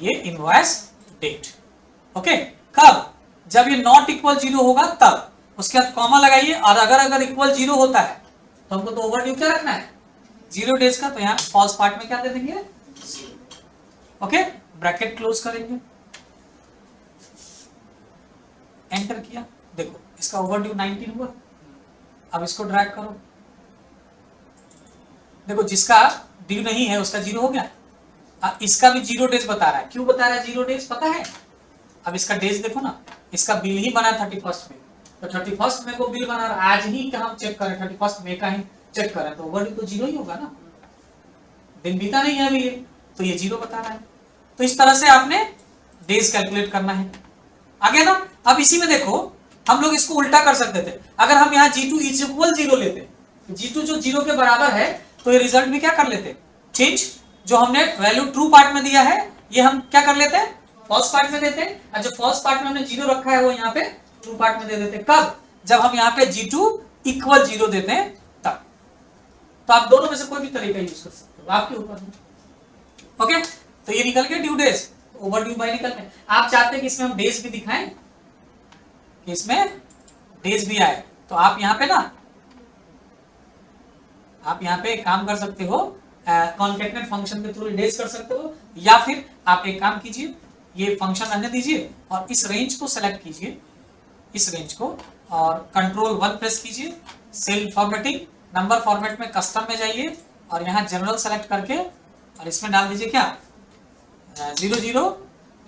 ये इनवॉइस डेट। ओके, कब, जब ये नॉट इक्वल 0 होगा तब, उसके बाद कॉमा लगाइए, और अगर इक्वल 0 होता है तो हमको तो ओवरड्यू क्या रखना है, 0 डेज का, तो यहाँ फॉल्स पार्ट में क्या दे देंगे 0। ओके, ब्रैकेट क्लोज करेंगे, एंटर किया, देखो इसका ओवरड्यू 19 हुआ। अब इसको ड्रैग करो, देखो जिसका ड्यू नहीं है उसका 0 हो गया, इसका भी 0 डेज बता रहा है, क्यों बता रहा है 0 डेज पता है। अब इसका डेज देखो ना, इसका बिल ही बना 31 में, तो 31 में को बिल बना रहा, आज ही का हम चेक करें 31 में का ही चेक करें, तो ओवरड्यू तो 0 ही होगा ना, दिन बीता नहीं है अभी ये, तो ये 0 बता रहा है। तो इस तरह से आपने डेज कैलकुलेट करना है, आगे ना। अब इसी में देखो हम लोग इसको उल्टा कर सकते थे, अगर हम यहाँ G2 इज इक्वल 0 लेते, G2 जो 0 के बराबर है, तो ये रिजल्ट में क्या कर लेते, चेंज, जो हमने वैल्यू ट्रू पार्ट में दिया है ये हम क्या कर लेते हैं फॉल्स पार्ट में देते हैं, और जो फॉल्स पार्ट में हमने 0 रखा है वो यहाँ पे ट्रू पार्ट में दे देते हैं। कब, जब हम यहाँ पे G2 इक्वल 0 देते हैं तब। तो आप दोनों में से कोई भी तरीका यूज कर सकते हो, आपके ऊपर है। ओके, तो ये निकल गया ड्यू डेज, ओवरड्यू बाय निकल गए। आप चाहते हैं कि इसमें हम डेज भी दिखाएं, कि इसमें डेज भी आए, तो आप यहाँ पे ना, आप यहाँ पे काम कर सकते हो, कॉन्कैटनेट फंक्शन के थ्रू डेज कर सकते हो, या फिर आप एक काम कीजिए, ये फंक्शन रहने दीजिए और इस रेंज को सेलेक्ट कीजिए, इस रेंज को, और कंट्रोल 1 प्रेस कीजिए, सेल फॉर्मेटिंग, नंबर फॉर्मेट में कस्टम में जाइए, और यहाँ जनरल सेलेक्ट करके, और इसमें डाल दीजिए क्या 00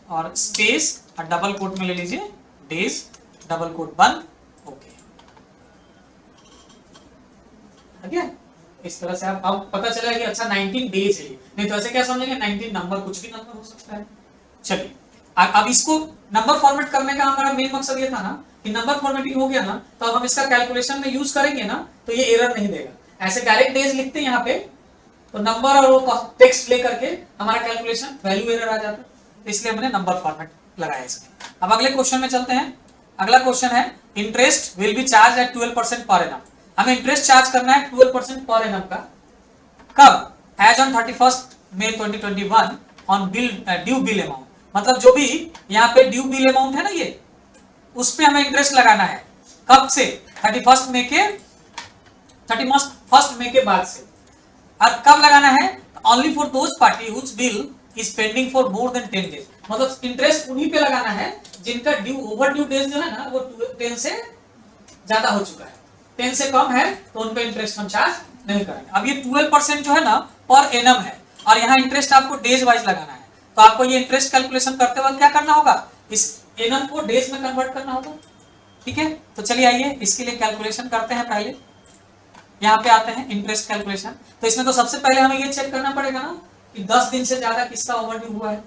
और स्पेस, और डबल कोट में ले लीजिए डेज, डबल कोट बंद, ओके। इस तरह से आप अब पता चला कि अच्छा 19 डेज है, नहीं तो ऐसे क्या समझेंगे 19 नंबर, कुछ भी नंबर हो सकता है। चलिए अब इसको नंबर फॉर्मेट करने का हमारा मेन मकसद ये था ना कि नंबर फॉर्मेटिंग हो गया ना, तो अब हम इसका कैलकुलेशन में यूज करेंगे ना, तो ये एरर नहीं देगा। ऐसे डायरेक्ट डेज लिखते हैं यहाँ पे, तो नंबर और वो टेक्स्ट लेकर के हमारा कैलकुलेशन वैल्यू एरर आ जाता है, इसलिए हमने नंबर फॉर्मेट लगाया इसमें। अब अगले क्वेश्चन में चलते हैं। अगला क्वेश्चन है interest will be charge at 12% per annum. हमें इंटरेस्ट चार्ज करना है 12% पर एनम का, कब, as on 31 May 2021 on bill due bill amount, मतलब जो भी यहाँ पे ड्यू बिल अमाउंट है ना, ये उस पे हमें इंटरेस्ट लगाना है, कब से 31 मई के बाद से। और कब लगाना है, only for those party whose bill is pending for more than 10 days, मतलब इंटरेस्ट उन्हीं पे लगाना है जिनका ड्यू ओवर ड्यू डेज जो है ना वो 10 से ज्यादा हो चुका है, 10 से कम है तो उन पे इंटरेस्ट हम चार्ज नहीं करेंगे। अब ये 12% जो है ना पर एनम है, और यहाँ इंटरेस्ट आपको डेज वाइज लगाना है, तो आपको ये इंटरेस्ट कैलकुलेशन करते वक्त क्या करना होगा, इस एनम को डेज में कन्वर्ट करना होगा। ठीक है, तो चलिए आइए इसके लिए कैलकुलेशन करते हैं। पहले यहाँ पे आते हैं इंटरेस्ट कैलकुलेशन, तो इसमें तो सबसे पहले हमें ये चेक करना पड़ेगा ना कि 10 दिन से ज्यादा किसका ओवरड्यू हुआ है,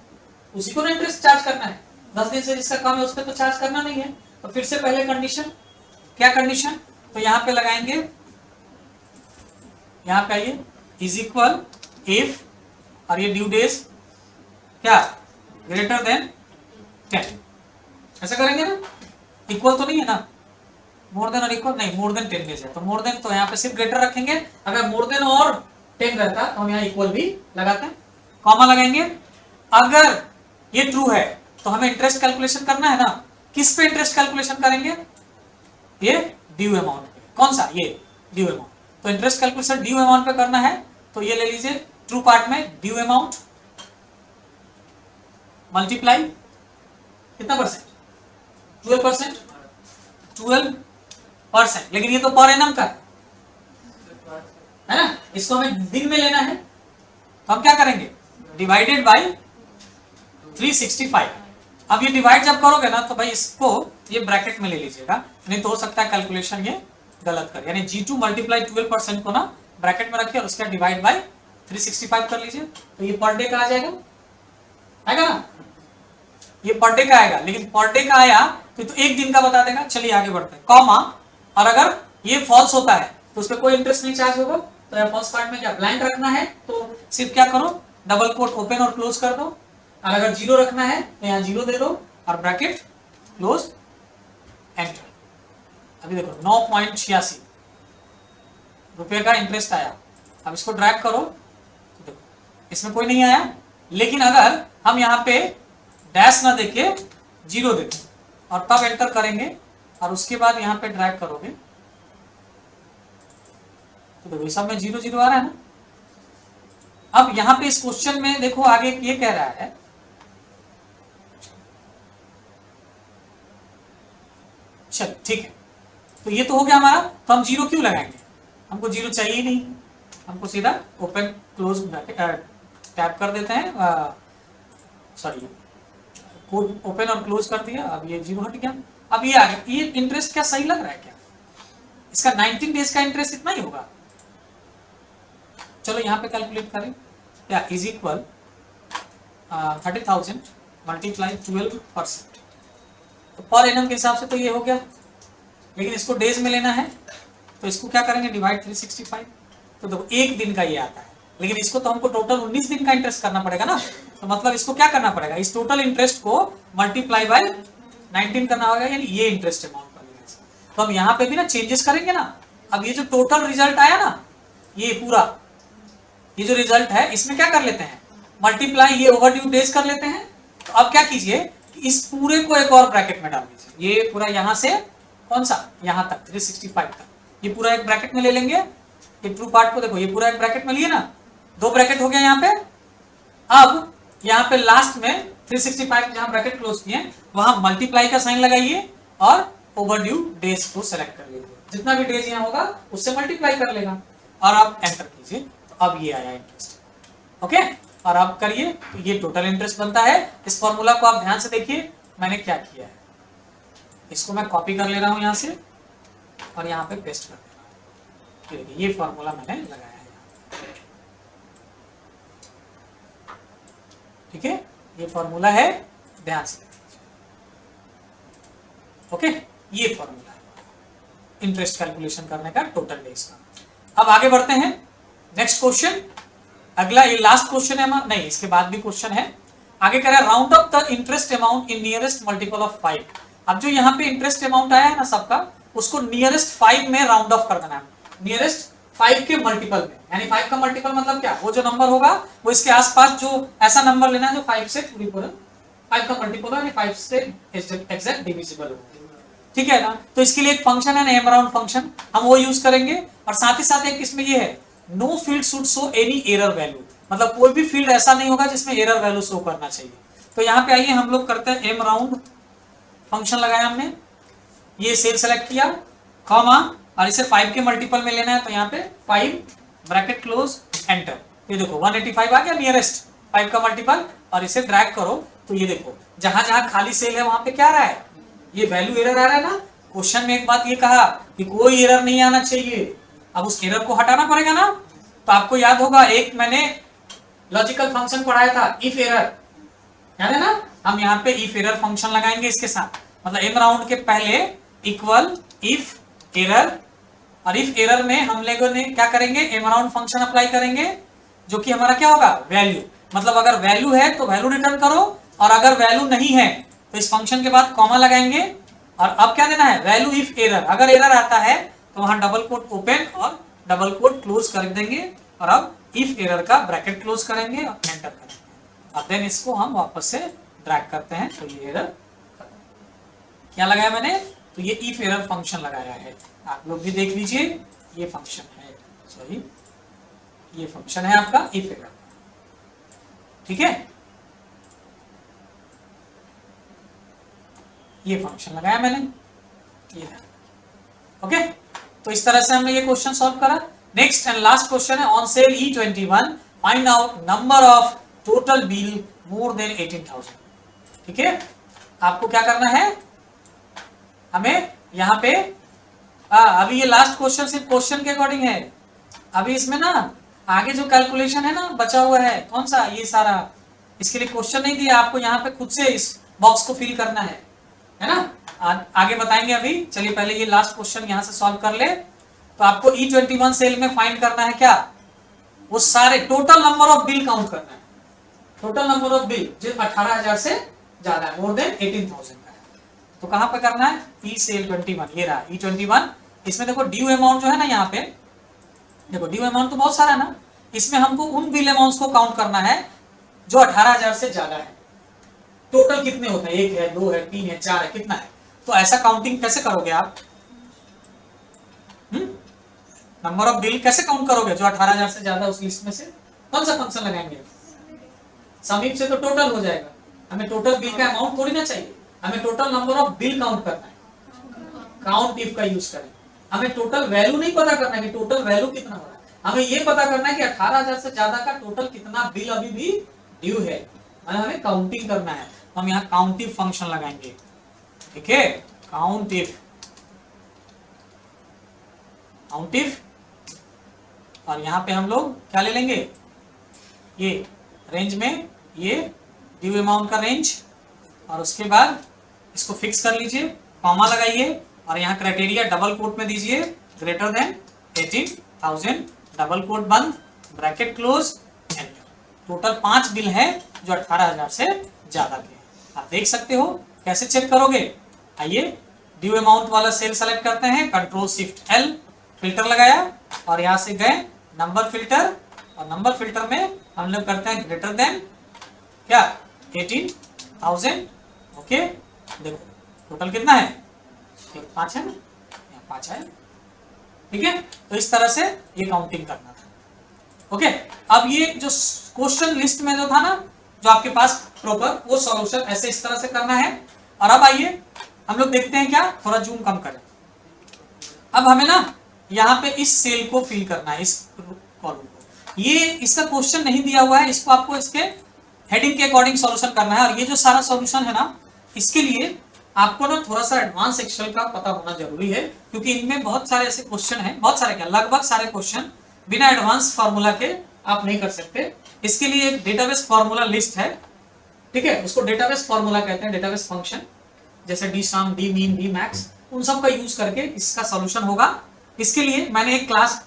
उसी को ना इंटरेस्ट चार्ज करना है। 10 दिन से जिसका कम है उस पर तो चार्ज करना नहीं है। तो फिर से पहले कंडीशन, क्या कंडीशन, तो यहाँ पे लगाएंगे, यहाँ पे आइए इज इक्वल इफ, और ये ड्यू डेज क्या ग्रेटर देन 10, ऐसा करेंगे ना, इक्वल तो नहीं है ना, मोर देन और इक्वल नहीं, मोर देन 10 डेज है, तो मोर देन, तो यहाँ पे सिर्फ ग्रेटर रखेंगे। अगर मोर देन और 10 रहता तो हम यहाँ इक्वल भी लगाते हैं, कॉमा लगाएंगे। अगर ये ट्रू है तो हमें इंटरेस्ट कैलकुलेशन करना है ना, किस पे इंटरेस्ट कैलकुलेशन करेंगे, ये ड्यू अमाउंट पे, कौन सा, ये ड्यू अमाउंट, तो इंटरेस्ट कैलकुलेशन ड्यू अमाउंट पे करना है, तो ये ले लीजिए ट्रू पार्ट में ड्यू अमाउंट मल्टीप्लाई कितना परसेंट, 12%, 12%, लेकिन ये तो पर एनम का है ना, इसको हमें दिन में लेना है, तो हम क्या करेंगे, डिवाइडेड बाई 365। अब ये डिवाइड जब करोगे ना तो भाई इसको ये ब्रैकेट में ले लीजिएगा, नहीं तो हो सकता है कैलकुलेशन ये गलत कर, यानी G2 मल्टीप्लाई 12% को ना ब्रैकेट में रखिए और उसका डिवाइड बाई 365 कर लीजिए, तो ये पर डे का आ जाएगा, आएगा ना, ये पर डे का आएगा, लेकिन पर डे का आया तो एक दिन का बता देगा। चलिए आगे बढ़ते हैं, कॉमा, और अगर ये फॉल्स होता है तो उस पर कोई इंटरेस्ट नहीं चार्ज होगा, तो यहाँ फर्स्ट पार्ट में क्या ब्लैंक रखना है, तो सिर्फ क्या करो, डबल कोट ओपन और क्लोज कर दो, और अगर जीरो रखना है तो यहाँ जीरो दे दो और ब्रैकेट क्लोज, एंटर। अभी देखो 9.86 रुपये का इंटरेस्ट आया। अब इसको ड्रैग करो तो देखो इसमें कोई नहीं आया, लेकिन अगर हम यहाँ पे डैश ना देके जीरो देते और तब एंटर करेंगे और उसके बाद यहाँ पे ड्रैग करोगे तो देखो सब में जीरो जीरो आ रहा है ना। अब यहाँ पे इस क्वेश्चन में देखो आगे ये कह रहा है, चल ठीक है, तो ये तो हो गया हमारा, तो हम जीरो क्यों लगाएंगे, हमको जीरो चाहिए ही नहीं, हमको सीधा ओपन क्लोज टैप कर देते हैं, सॉरी कोड ओपन और क्लोज कर दिया, अब ये जीरो हट गया। अब ये आ गया, ये इंटरेस्ट क्या सही लग रहा है क्या, इसका 19 डेज का इंटरेस्ट इतना ही होगा। चलो यहाँ पे कैलकुलेट करें, क्या इज इक्वल 30,000 मल्टीप्लाई 12%, तो पर एनम के हिसाब से तो ये हो गया, लेकिन इसको डेज में लेना है तो इसको क्या करेंगे, डिवाइड 365, तो देखो एक दिन का ये आता है, लेकिन इसको तो हमको टोटल 19 दिन का इंटरेस्ट करना पड़ेगा ना, तो मतलब इसको क्या करना पड़ेगा, इस टोटल इंटरेस्ट को मल्टीप्लाई बाय 19 करना होगा, यानी ये इंटरेस्ट अमाउंट का लेना। तो हम यहाँ पे भी ना चेंजेस करेंगे ना, अब ये जो टोटल रिजल्ट आया ना, ये पूरा ये जो रिजल्ट है इसमें क्या कर लेते हैं, मल्टीप्लाई ये ओवरड्यू डेज कर लेते हैं। तो अब क्या कीजिए, इस पूरे को एक और ब्रैकेट में डाल दीजिए, ये पूरा यहां से कौन सा यहां तक 365 तक, ये पूरा एक ब्रैकेट में ले लेंगे, ये ट्रू पार्ट को देखो ये पूरा एक ब्रैकेट में लिए ना, दो ब्रैकेट हो गया यहाँ पे। अब यहाँ पे लास्ट में 365 जहां ब्रैकेट क्लोज किए वहां मल्टीप्लाई का साइन लगाइए और ओवरड्यू डेज को सेलेक्ट कर लीजिए, जितना भी डेज यहाँ होगा उससे मल्टीप्लाई कर लेगा और आप एंटर कीजिए, तो अब ये आया इंटरेस्ट, ओके। और आप करिए तो ये टोटल इंटरेस्ट बनता है। इस फॉर्मूला को आप ध्यान से देखिए, मैंने क्या किया है, इसको मैं कॉपी कर ले रहा हूं यहां से और यहाँ पे पेस्ट कर दे रहा हूं, ये फॉर्मूला मैंने लगाया है, ठीक है, ये फॉर्मूला है, ध्यान से ओके, ये फॉर्मूला है इंटरेस्ट कैलकुलेशन करने का टोटल डेज का। अब आगे बढ़ते हैं, नेक्स्ट क्वेश्चन, अगला ये लास्ट क्वेश्चन है हमारा, नहीं इसके बाद भी क्वेश्चन है, आगे कह रहा है round up the interest amount in nearest multiple of 5। अब जो यहाँ पे इंटरेस्ट अमाउंट आया है ना सबका, उसको नियरेस्ट 5 में राउंड ऑफ कर देना है, नियरेस्ट 5 के मल्टीपल में, यानी 5 का मल्टीपल मतलब क्या, वो जो नंबर होगा वो इसके आसपास जो ऐसा नंबर लेना है जो 5 से पूरी 5 का मल्टीपल है, 5 से एग्जैक्ट डिविजिबल हो, ठीक है ना। तो इसके लिए एक फंक्शन है नेम अराउंड फंक्शन, हम वो यूज करेंगे, और साथ ही साथ एक इसमें ये है know field should show any error value, मतलब कोई भी फील्ड ऐसा नहीं होगा जिसमें एरर वैल्यू शो करना चाहिए। तो यहाँ पे आइए हम लोग करते हैं एम राउंड फंक्शन लगाया हमने, ये सेल सेलेक्ट किया, कॉमा, और इसे 5 के मल्टीपल में लेना है, तो यहाँ पे 5 ब्रैकेट क्लोज एंटर, ये देखो 185 आ गया नियरेस्ट 5 का मल्टीपल, और इसे ड्रैग करो तो ये देखो जहां जहां खाली सेल है वहां पे क्या आ रहा है, ये वैल्यू एरर आ रहा है ना। क्वेश्चन में एक बात ये कहा कि कोई एरर नहीं आना चाहिए, अब उस एरर को हटाना पड़ेगा ना। तो आपको याद होगा एक मैंने लॉजिकल फंक्शन पढ़ाया था, इफ एरर, याद है ना, हम यहाँ पे इफ एरर फंक्शन लगाएंगे इसके साथ, मतलब एम राउंड के पहले इक्वल इफ एरर, और इफ एरर में हम लोगों ने क्या करेंगे, एम राउंड फंक्शन अप्लाई करेंगे, जो कि हमारा क्या होगा, वैल्यू, मतलब अगर वैल्यू है तो वैल्यू रिटर्न करो, और अगर वैल्यू नहीं है तो इस फंक्शन के बाद कॉमा लगाएंगे, और अब क्या देना है, वैल्यू इफ एरर, अगर एरर आता है तो वहां डबल कोट ओपन और डबल कोट क्लोज कर देंगे, और अब इफ एरर का ब्रैकेट क्लोज करेंगे और एंटर करेंगे, और देन इसको हम वापस से ड्रैग करते हैं, तो ये एरर क्या लगाया मैंने, तो ये इफ एरर फंक्शन लगाया है, आप लोग भी देख लीजिए, ये फंक्शन है, सॉरी ये फंक्शन है आपका इफ एरर, ठीक है, ये फंक्शन लगाया मैंने, ये ओके, तो इस तरह से हमने ये क्वेश्चन सॉल्व करा। नेक्स्ट एंड लास्ट क्वेश्चन है on sale E21 find out number of total bill more than 18,000। ठीक है, आपको क्या करना है, हमें यहाँ पे अभी ये लास्ट क्वेश्चन सिर्फ क्वेश्चन के अकॉर्डिंग है। अभी इसमें ना आगे जो कैलकुलेशन है ना बचा हुआ है, कौन सा, ये सारा, इसके लिए क्वेश्चन नहीं दिया आपको, यहाँ पे खुद से इस बॉक्स को फिल करना है ना। आगे बताएंगे अभी, चलिए पहले ये लास्ट क्वेश्चन यहाँ से सॉल्व कर ले। तो आपको E21 सेल में फाइंड करना है क्या, वो सारे total number of bill count करना है, टोटल नंबर ऑफ बिल जो 18,000 से ज्यादा है, मोर देन 18,000 का है। तो कहां पे करना है, ई सेल 21, ये रहा E21। इसमें देखो ड्यू अमाउंट जो है ना, यहाँ पे देखो ड्यू अमाउंट तो बहुत सारा है ना, इसमें हमको उन बिल अमाउंट्स को काउंट करना है जो 18,000 से ज्यादा है। टोटल कितने होते हैं, 1 है, 2 है, 3 है, 4 है, कितना है। तो ऐसा काउंटिंग कैसे करोगे आप, नंबर ऑफ बिल कैसे काउंट करोगे जो 18,000 से ज्यादा, उस लिस्ट में से कौन सा फंक्शन लगाएंगे, समीप से तो टोटल हो जाएगा। हमें टोटल बिल का अमाउंट थोड़ी ना चाहिए, हमें total number of bill count करना है, काउंट इफ का यूज करें। हमें टोटल वैल्यू नहीं पता करना है कि टोटल वैल्यू कितना हो रहा है, हमें ये पता करना है कि 18,000 से ज्यादा का टोटल कितना बिल अभी भी ड्यू है, हमें काउंटिंग करना है। तो हम यहाँ काउंट इफ फंक्शन लगाएंगे। ठीक है, काउंट इफ, काउंट इफ, और यहाँ पे हम लोग क्या ले लेंगे, ये रेंज में ये ड्यू अमाउंट का रेंज, और उसके बाद इसको फिक्स कर लीजिए, कॉमा लगाइए, और यहाँ क्राइटेरिया डबल कोट में दीजिए, ग्रेटर देन 18,000, डबल कोट बंद, bracket close, enter. Total 5 bill है जो 18,000 से ज्यादा के हैं। आप देख सकते हो, कैसे चेक करोगे, आइए ड्यू अमाउंट वाला सेल सेलेक्ट करते हैं, कंट्रोल शिफ्ट L, फिल्टर लगाया, और यहाँ से गए नंबर फिल्टर, और नंबर फिल्टर में हम लोग करते हैं ग्रेटर देन क्या 18,000। ओके, देखो टोटल कितना है, 5 है ना, यहाँ 5 है। ठीक है, तो इस तरह से ये काउंटिंग करना था। ओके, अब ये जो क्वेश्चन लिस्ट में जो था ना, जो आपके पास प्रॉपर, वो सॉल्यूशन ऐसे इस तरह से करना है। और अब आइए हम लोग देखते हैं, क्या थोड़ा जूम कम करें। अब हमें ना यहाँ पे इस सेल को फिल करना है, इस कॉलम को। ये इसका क्वेश्चन नहीं दिया हुआ है, इसको आपको इसके हेडिंग के अकॉर्डिंग सॉल्यूशन करना है। और ये जो सारा सॉल्यूशन है ना, इसके लिए आपको ना थोड़ा सा एडवांस एक्सेल का पता होना जरूरी है, क्योंकि इनमें बहुत सारे ऐसे क्वेश्चन हैं, बहुत सारे क्या, लगभग सारे क्वेश्चन बिना एडवांस फार्मूला के आप नहीं कर सकते। इसके लिए एक डेटाबेस फार्मूला लिस्ट है, ठीक है, उसको डेटाबेस फार्मूला कहते हैं, डेटाबेस फंक्शन, जैसे डी सम, डी मीन, डी मैक्स, उन सब का यूज करके इसका सॉल्यूशन होगा। इसके लिए मैंने एक क्लास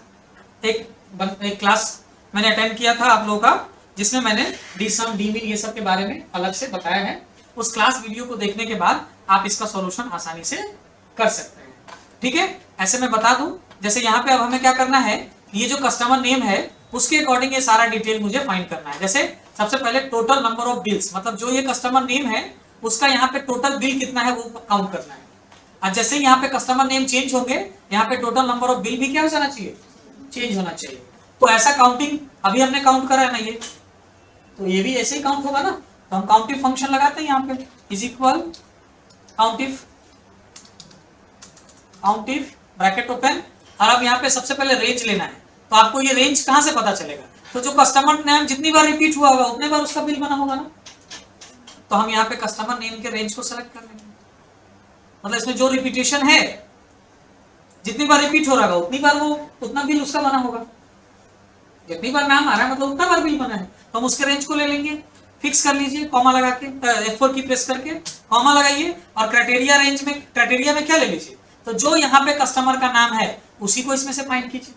मैंने अटेंड किया था आप लोगों का, जिसमें मैंने डी सम, डी मीन, ये सब के बारे में अलग से बताया है। उस क्लास वीडियो को देखने के बाद आप इसका सॉल्यूशन आसानी से कर सकते हैं। ठीक है, ऐसे मैं बता दूं, जैसे यहाँ पे अब हमें क्या करना है, ये जो कस्टमर नेम है उसके अकॉर्डिंग ये सारा डिटेल मुझे फाइंड करना है। जैसे सबसे पहले टोटल नंबर ऑफ बिल्स, मतलब जो ये कस्टमर नेम है उसका यहाँ पे टोटल बिल कितना है वो काउंट करना है। और जैसे यहाँ पे कस्टमर नेम चेंज होंगे, यहाँ पे टोटल नंबर ऑफ बिल भी क्या हो जाना चाहिए, चेंज होना चाहिए। तो ऐसा काउंटिंग अभी हमने काउंट करा है ना, ये तो ये भी ऐसे ही काउंट होगा ना। तो हम काउंट इफ फंक्शन लगाते हैं यहाँ पे, is equal count if bracket open, और अब यहाँ पे सबसे पहले रेंज लेना है। तो आपको ये रेंज कहाँ से पता चलेगा, तो जो कस्टमर नेम जितनी बार रिपीट हुआ होगा उतने बार उसका बिल बना होगा ना। तो हम यहाँ पे कस्टमर नेम के रेंज को सेलेक्ट कर लेंगे, मतलब इसमें जो रिपीटेशन है, जितनी बार रिपीट हो रहा होगा उतनी बार वो उतना बिल उसका बना होगा। जितनी बार नाम आ रहा है मतलब उतना बार बिल बना है, तो हम उसके रेंज को ले लेंगे, फिक्स कर लीजिए, कॉमा लगा के, F4 की प्रेस करके कॉमा लगाइए, और क्राइटेरिया रेंज में, क्राइटेरिया में क्या ले लीजिए, तो जो यहाँ पे कस्टमर का नाम है उसी को इसमें से फाइंड कीजिए।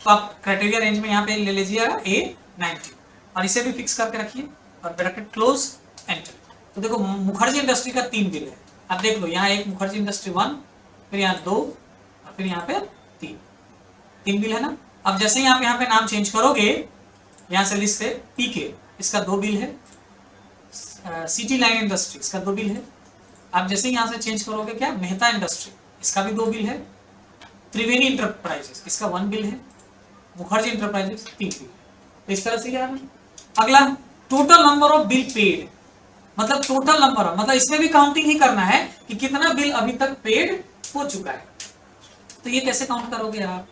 तो आप क्राइटेरिया रेंज में यहाँ पे ले लीजिएगा A90, और इसे भी फिक्स करके रखिए, और ब्रैकेट क्लोज, एंटर। तो देखो मुखर्जी इंडस्ट्री का 3 बिल है, अब देख लो, यहाँ एक मुखर्जी इंडस्ट्री 1, फिर यहाँ 2, और फिर यहाँ पे 3 बिल है ना। अब जैसे ही आप यहाँ पे नाम चेंज करोगे, यहाँ से लिस्ट से PK, इसका 2 बिल है, सिटी लाइन इंडस्ट्री, इसका 2 बिल है। आप जैसे यहाँ से चेंज करोगे क्या, मेहता इंडस्ट्री, इसका भी 2 बिल है, त्रिवेणी इंटरप्राइजेस, इसका 1 बिल है, मुखर्जी इंटरप्राइजेस 3 बिल। तो इस तरह से क्या है। अगला total number of bill paid, मतलब टोटल नंबर, मतलब इसमें भी काउंटिंग ही करना है कि कितना बिल अभी तक पेड हो चुका है। तो ये कैसे काउंट करोगे आप?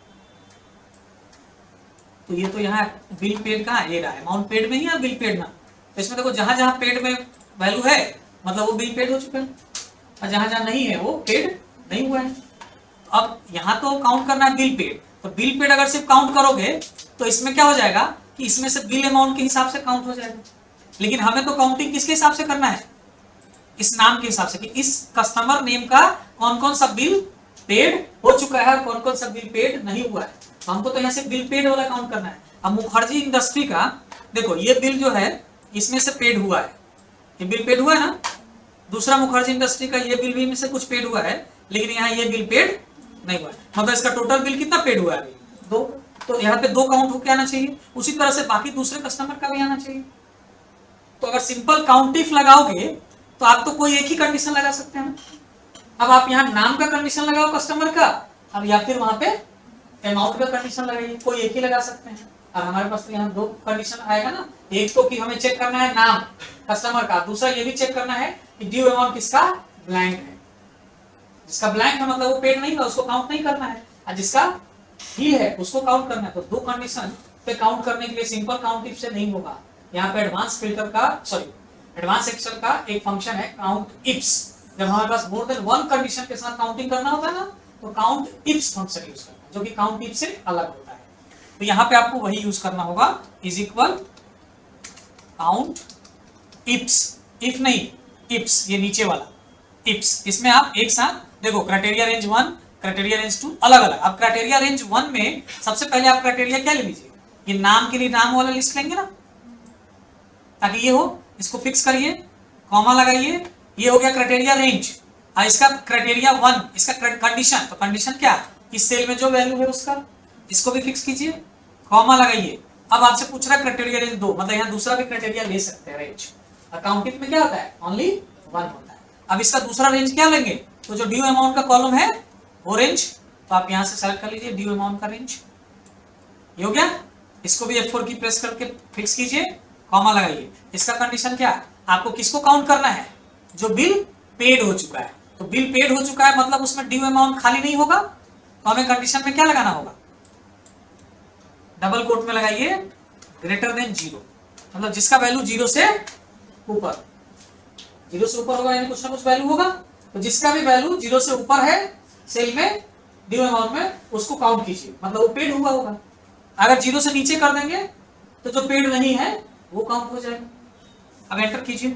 तो ये तो यहाँ बिल पेड कहाँ ये रहा है, अमाउंट पेड में ही या बिल पेड ना? तो इसमें देखो जहां जहां पेड में वैल्यू है मतलब वो बिल पेड हो चुका है, और जहां जहां नहीं है वो पेड नहीं हुआ है। अब यहाँ तो काउंट करना है बिल पेड, तो बिल पेड अगर सिर्फ काउंट करोगे तो इसमें क्या हो जाएगा कि इसमें से बिल अमाउंट के हिसाब से काउंट हो जाएगा। लेकिन हमें तो काउंटिंग किसके हिसाब से करना है? इस नाम के हिसाब से कि इस कस्टमर नेम का कौन कौन सा बिल पेड हो चुका है और कौन कौन सा बिल पेड नहीं हुआ है। तो हमको तो यहाँ से बिल पेड वाला काउंट करना है। अब मुखर्जी इंडस्ट्री का देखो ये बिल जो है इसमें से पेड हुआ है, ये बिल पेड हुआ है ना। दूसरा मुखर्जी इंडस्ट्री का ये बिल भी में से कुछ पेड हुआ है, लेकिन यहाँ ये बिल पेड नहीं हुआ है। मतलब इसका टोटल बिल कितना पेड हुआ है? 2। तो यहाँ पे 2 काउंट होके आना चाहिए। उसी तरह से बाकी दूसरे कस्टमर का भी आना चाहिए। तो अगर सिंपल काउंट इफ लगाओगे तो आप तो कोई एक ही कंडीशन लगा सकते हैं। अब आप यहाँ नाम का कंडीशन लगाओ कस्टमर का, अब या फिर वहां पे अमाउंट का कंडीशन लगाइए, कोई एक ही लगा सकते हैं। और हमारे पास तो यहाँ 2 कंडीशन आएगा ना, एक तो कि हमें चेक करना है नाम कस्टमर का, दूसरा ये भी चेक करना है कि ड्यू अमाउंट किसका ब्लैंक है। जिसका ब्लैंक है मतलब वो पेड नहीं है, उसको काउंट नहीं करना है, और जिसका ही है उसको काउंट करना है। तो 2 कंडीशन पे काउंट करने के लिए सिंपल काउंट इफ से नहीं होगा। यहाँ पे एडवांस फिल्टर का एडवांस एक्सेल का एक फंक्शन है काउंट इफ्स। जब हमारे पास मोर देन 1 कंडीशन के साथ काउंटिंग करना होता है ना, तो काउंट इफ्स फंक्शन यूज करना है, जो कि काउंट इफ से अलग होता है। तो यहाँ पे आपको वही यूज करना होगा, is equal count ifs, if नहीं इफ्स, ये नीचे वाला इफ्स। इसमें आप एक साथ देखो क्राइटेरिया रेंज 1 क्राइटेरिया रेंज 2 अलग अलग। अब क्राइटेरिया रेंज 1 में सबसे पहले आप क्राइटेरिया क्या ले लीजिए, ये नाम के लिए नाम वाला लिस्ट लेंगे ना, ताकि ये हो, इसको फिक्स करिए, कॉमा लगाइए, ये हो गया क्राइटेरिया रेंज। और इसका क्राइटेरिया 1 इसका कंडीशन, तो कंडीशन क्या, इस सेल में जो वैल्यू है उसका, इसको भी फिक्स कीजिए, कॉमा लगाइए। अब आपसे पूछ रहा है क्राइटेरिया रेंज 2, मतलब यहाँ दूसरा भी क्राइटेरिया ले सकते हैं रेंज। अकाउंटिंग में क्या होता है, ओनली 1 होता है। अब इसका दूसरा रेंज क्या लेंगे, तो जो ड्यू अमाउंट का कॉलम है वो रेंज, तो आप यहाँ से सेलेक्ट कर लीजिए ड्यू अमाउंट का रेंज, ये हो गया। इसको भी F4 की प्रेस करके फिक्स कीजिए, कॉमा लगाइए। इसका कंडीशन क्या, आपको किसको काउंट करना है, जो बिल पेड हो चुका है। तो बिल पेड हो चुका है मतलब उसमें ड्यू अमाउंट खाली नहीं होगा, तो हमें कंडीशन में क्या लगाना होगा, डबल कोट में लगाइए ग्रेटर देन 0, मतलब जिसका वैल्यू 0 से ऊपर, 0 से ऊपर होगा यानी कुछ ना कुछ वैल्यू होगा। तो जिसका भी वैल्यू 0 से ऊपर है सेल में ड्यू अमाउंट में, उसको काउंट कीजिए, मतलब वो पेड हुआ होगा। अगर 0 से नीचे कर देंगे तो जो पेड नहीं है वो काउंट हो जाएगा। अब एंटर कीजिए,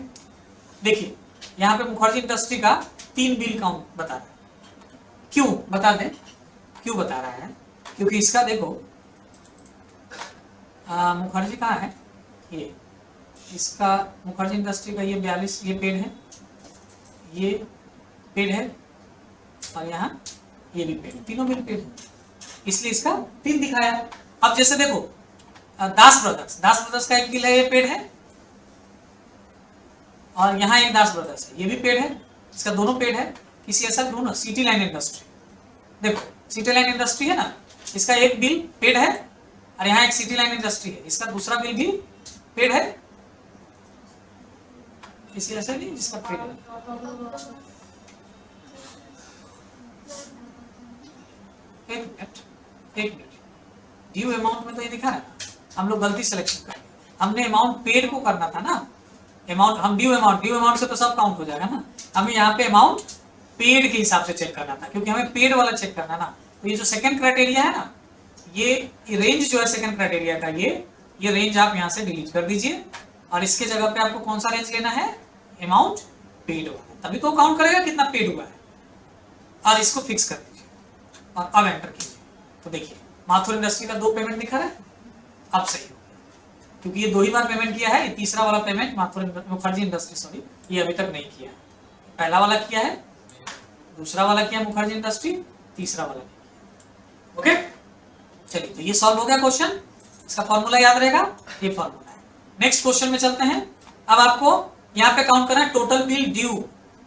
देखिए यहाँ पे मुखर्जी इंडस्ट्री का 3 बिल काउंट बता रहा है। क्यों बता दें, क्यों बता रहा है, क्योंकि इसका देखो मुखर्जी कहाँ है, ये इसका मुखर्जी इंडस्ट्री का ये 42 ये पेड है, ये पेड है, और यहाँ ये भी पेड है, तीनों बिल पेड है, इसलिए इसका 3 दिखाया। अब जैसे देखो दास ब्रदर्स का एक बिल है, ये पेड है, और यहाँ एक दास ब्रदर्स है, ये भी पेड है, इसका दोनों पेड है। किसी ऐसा ढूंढो, सिटी लाइन इंडस्ट्री, देखो सिटी लाइन इंडस्ट्री है ना, इसका एक बिल पेड है, और यहाँ एक सिटी लाइन इंडस्ट्री है, इसका दूसरा बिल भी पेड है। किसी ऐसा नहीं जिसका पेड है, एक मिनट, ड्यू अमाउंट में तो ये दिखा है, हम लोग गलती सिलेक्शन कर, हमने अमाउंट पेड को करना था ना, अमाउंट हम ड्यू अमाउंट से तो सब काउंट हो जाएगा ना, हमें यहाँ पे अमाउंट पेड के हिसाब से चेक करना था, क्योंकि हमें पेड वाला चेक करना ना। तो ये जो सेकंड क्राइटेरिया है ना, ये रेंज जो है सेकंड क्राइटेरिया का, ये रेंज आप यहाँ से डिलीट कर दीजिए, और इसके जगह पे आपको कौन सा रेंज लेना है, अमाउंट पेड वाला, तभी तो काउंट करेगा कितना पेड हुआ है, और इसको फिक्स कर दीजिए और अब एंटर कीजिए। तो देखिए माथुर इंडस्ट्री का 2 पेमेंट दिखा रहा है, अब सही हो, क्योंकि ये 2 ही बार पेमेंट किया है, ये तीसरा वाला पेमेंट मुखर्जी इंडस्ट्री ये अभी तक नहीं किया, पहला वाला किया है, दूसरा वाला किया मुखर्जी इंडस्ट्री, तीसरा वाला नहीं किया। ओके चलिए, तो ये सॉल्व हो गया क्वेश्चन, इसका फॉर्मूला याद रहेगा, ये फॉर्मूला है। नेक्स्ट क्वेश्चन में चलते हैं। अब आपको यहाँ पे काउंट करना है total bill due,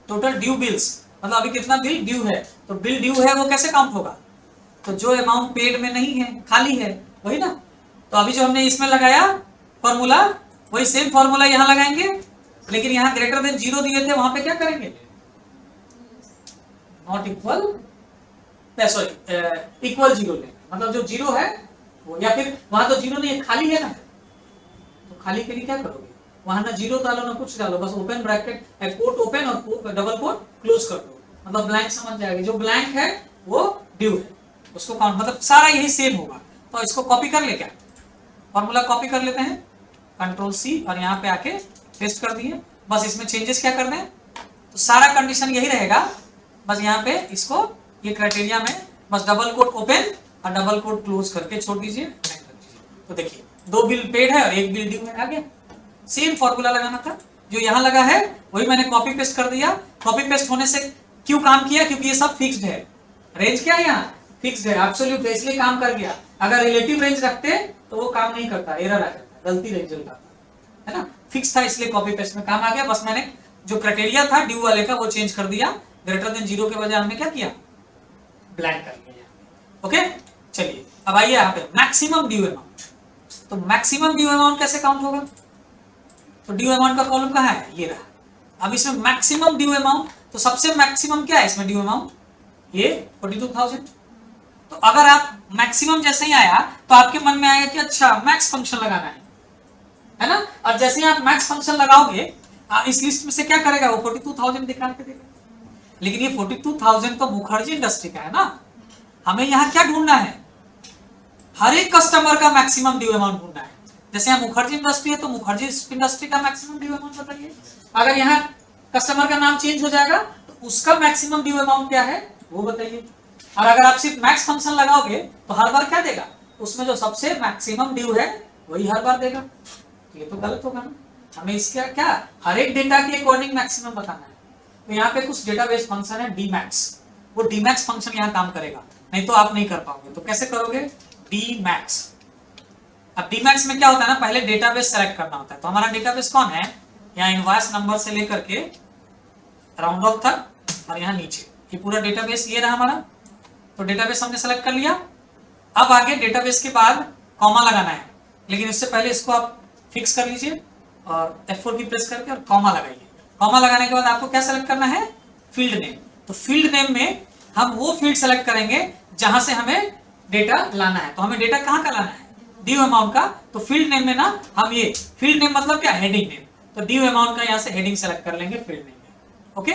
total due bills, मतलब अभी कितना बिल ड्यू है। तो बिल ड्यू है वो कैसे काउंट होगा, तो जो अमाउंट पेड में नहीं है, खाली है, वही ना। तो अभी जो हमने इसमें लगाया फॉर्मूला, वही सेम फॉर्मूला यहाँ लगाएंगे, लेकिन यहाँ ग्रेटर देन 0 दिए थे, वहां पे क्या करेंगे, not equal sorry equal zero लेना, मतलब जो जीरो है वो, या फिर वहां तो जीरो नहीं है, खाली है ना, तो खाली के लिए क्या करोगे, वहां ना जीरो डालो ना कुछ डालो, बस ओपन ब्रैकेट कोट ओपन और डबल कोट क्लोज कर दो, मतलब ब्लैंक समझ जाएगा, जो ब्लैंक है वो ड्यू है, उसको काउंट, मतलब सारा यही सेम होगा। तो इसको कॉपी कर ले, क्या फॉर्मूला कॉपी कर लेते हैं, कंट्रोल सी, और यहाँ पे आके पेस्ट कर दिए, बस इसमें चेंजेस क्या करने हैं, तो सारा कंडीशन यही रहेगा, बस यहाँ पे इसको ये क्राइटेरिया में बस डबल कोट ओपन और डबल कोट क्लोज करके छोड़ दीजिए, तो देखिए 2 बिल पेड है और 1 बिल ड्यू है, आ गया। सेम फॉर्मूला लगाना था, जो यहाँ लगा है वही मैंने कॉपी पेस्ट कर दिया। कॉपी पेस्ट होने से क्यों काम किया, क्योंकि ये सब फिक्स्ड है, रेंज क्या है यहाँ फिक्स्ड है, एब्सोल्यूट है, इसलिए काम कर गया। अगर रिलेटिव रेंज रखते तो वो काम नहीं करता, एरर आ जाता, गलती रिजल्ट आता है ना, फिक्स था इसलिए कॉपी पेस्ट में काम आ गया। बस मैंने जो क्राइटेरिया था ड्यू वाले का वो चेंज कर दिया, ग्रेटर देन जीरो के बजाय हमने क्या किया, ब्लैंक कर दिया। ओके, चलिए अब आइए यहाँ पे मैक्सिमम ड्यू अमाउंट। तो मैक्सिमम ड्यू अमाउंट कैसे काउंट होगा, तो ड्यू अमाउंट का कॉलम कहाँ है, ये रहा। अब इसमें मैक्सिमम ड्यू अमाउंट, तो सबसे मैक्सिमम क्या है इसमें ड्यू अमाउंट, ये 42,000। तो अगर आप मैक्सिमम जैसे ही आया तो आपके मन में आएगा कि अच्छा मैक्स फंक्शन लगाना है ना, और जैसे ही आप मैक्स फंक्शन लगाओगे इस लिस्ट में से क्या करेगा, वो 42,000 निकाल के देगा। लेकिन ये 42,000 तो मुखर्जी इंडस्ट्री का है ना, हमें यहाँ क्या ढूंढना है, हर एक कस्टमर का मैक्सिमम ड्यू अमाउंट ढूंढना है। जैसे यहाँ मुखर्जी इंडस्ट्री है तो मुखर्जी इंडस्ट्री का मैक्सिमम ड्यू अमाउंट बताइए। अगर यहाँ कस्टमर का नाम चेंज हो जाएगा तो उसका मैक्सिमम ड्यू अमाउंट क्या है वो बताइए। और अगर आप सिर्फ मैक्स फंक्शन लगाओगे तो हर बार क्या देगा, उसमें जो सबसे मैक्सिमम ड्यू है वही हर बार देगा, ये तो गलत होगा ना। हमें इसका क्या हर एक डेटा के अकॉर्डिंग मैक्सिमम बताना है। तो यहाँ पे कुछ डेटाबेस फंक्शन है डीमैक्स, वो डीमैक्स फंक्शन यहाँ काम करेगा, नहीं तो आप नहीं कर पाओगे। तो कैसे करोगे, डीमैक्स। अब डीमैक्स में क्या होता है ना, पहले डेटाबेस सेलेक्ट करना होता है। तो हमारा डेटाबेस कौन है, यहाँ इनवॉइस नंबर से लेकर के राउंड ऑफ तक और यहाँ नीचे ये पूरा डेटाबेस ये रहा हमारा। तो डेटाबेस हमने सेलेक्ट कर लिया। अब आगे डेटाबेस के बाद कॉमा लगाना है, लेकिन इससे पहले इसको आप फिक्स कर लीजिए और F4 की प्रेस करके और कॉमा लगाइए। कॉमा लगाने के बाद आपको क्या सेलेक्ट करना है, फील्ड नेम। तो फील्ड नेम में हम वो फील्ड सेलेक्ट करेंगे जहां से हमें डेटा लाना है। तो हमें डेटा कहाँ का लाना है, ड्यू अमाउंट का। तो फील्ड नेम में ना हम ये फील्ड नेम मतलब क्या, हेडिंग नेम। तो ड्यू अमाउंट का यहाँ से हेडिंग सेलेक्ट कर लेंगे फील्ड नेम में। ओके,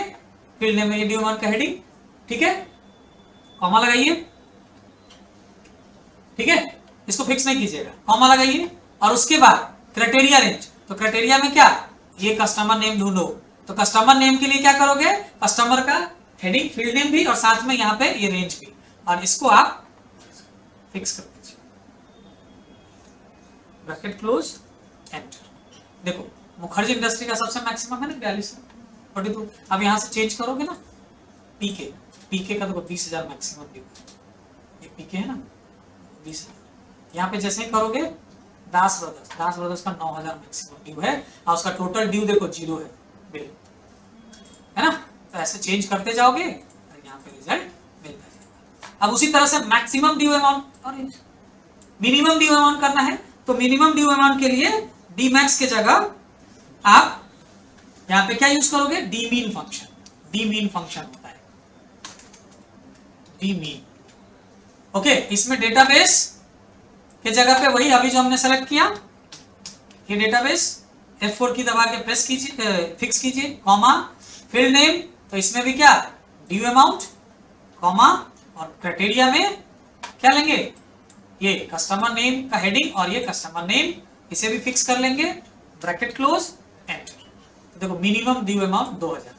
फील्ड नेम में ये ड्यू अमाउंट का हेडिंग, ठीक है, कॉमा लगाइए, ठीक है, इसको फिक्स नहीं कीजिएगा, कॉमा लगाइए। और उसके बाद क्राइटेरिया रेंज। तो क्राइटेरिया में क्या, ये कस्टमर नेम ढूंढो। तो कस्टमर नेम के लिए क्या करोगे, कस्टमर का हेडिंग फील्ड नेम भी और साथ में यहाँ पे ये रेंज भी, और इसको आप फिक्स कर दीजिए, ब्रैकेट क्लोज, एंटर। देखो मुखर्जी इंडस्ट्री का सबसे मैक्सिमम है ना 42। अब यहाँ से चेंज करोगे ना पीके, पीके का देखो 20,000 मैक्सिमम ड्यू, ये पीके है ना 20,000। यहाँ पे जैसे ही करोगे दास ब्रदर्स का 9,000 मैक्सिमम ड्यू है और उसका टोटल ड्यू देखो 0 है बिल, है ना। तो ऐसे चेंज करते जाओगे और यहाँ पे रिजल्ट मिलता जाएगा। अब उसी तरह से मैक्सिमम ड्यू अमाउंट और मिनिमम ड्यू अमाउंट करना है। तो मिनिमम ड्यू अमाउंट के लिए डीमैक्स के जगह आप यहाँ पे क्या यूज करोगे, डीमीन फंक्शन। डीमीन फंक्शन होता है डीमीन। ओके, इसमें डेटाबेस के जगह पे वही अभी जो हमने सेलेक्ट किया ये डेटाबेस, F4 की दबा के प्रेस कीजिए, फिक्स कीजिए, कॉमा, फील्ड नेम। तो इसमें भी क्या, ड्यू अमाउंट, कॉमा, और क्राइटेरिया में क्या लेंगे, ये कस्टमर नेम का हेडिंग और ये कस्टमर नेम, इसे भी फिक्स कर लेंगे, ब्रैकेट क्लोज, एंटर। तो देखो मिनिमम ड्यू अमाउंट 2,000 है।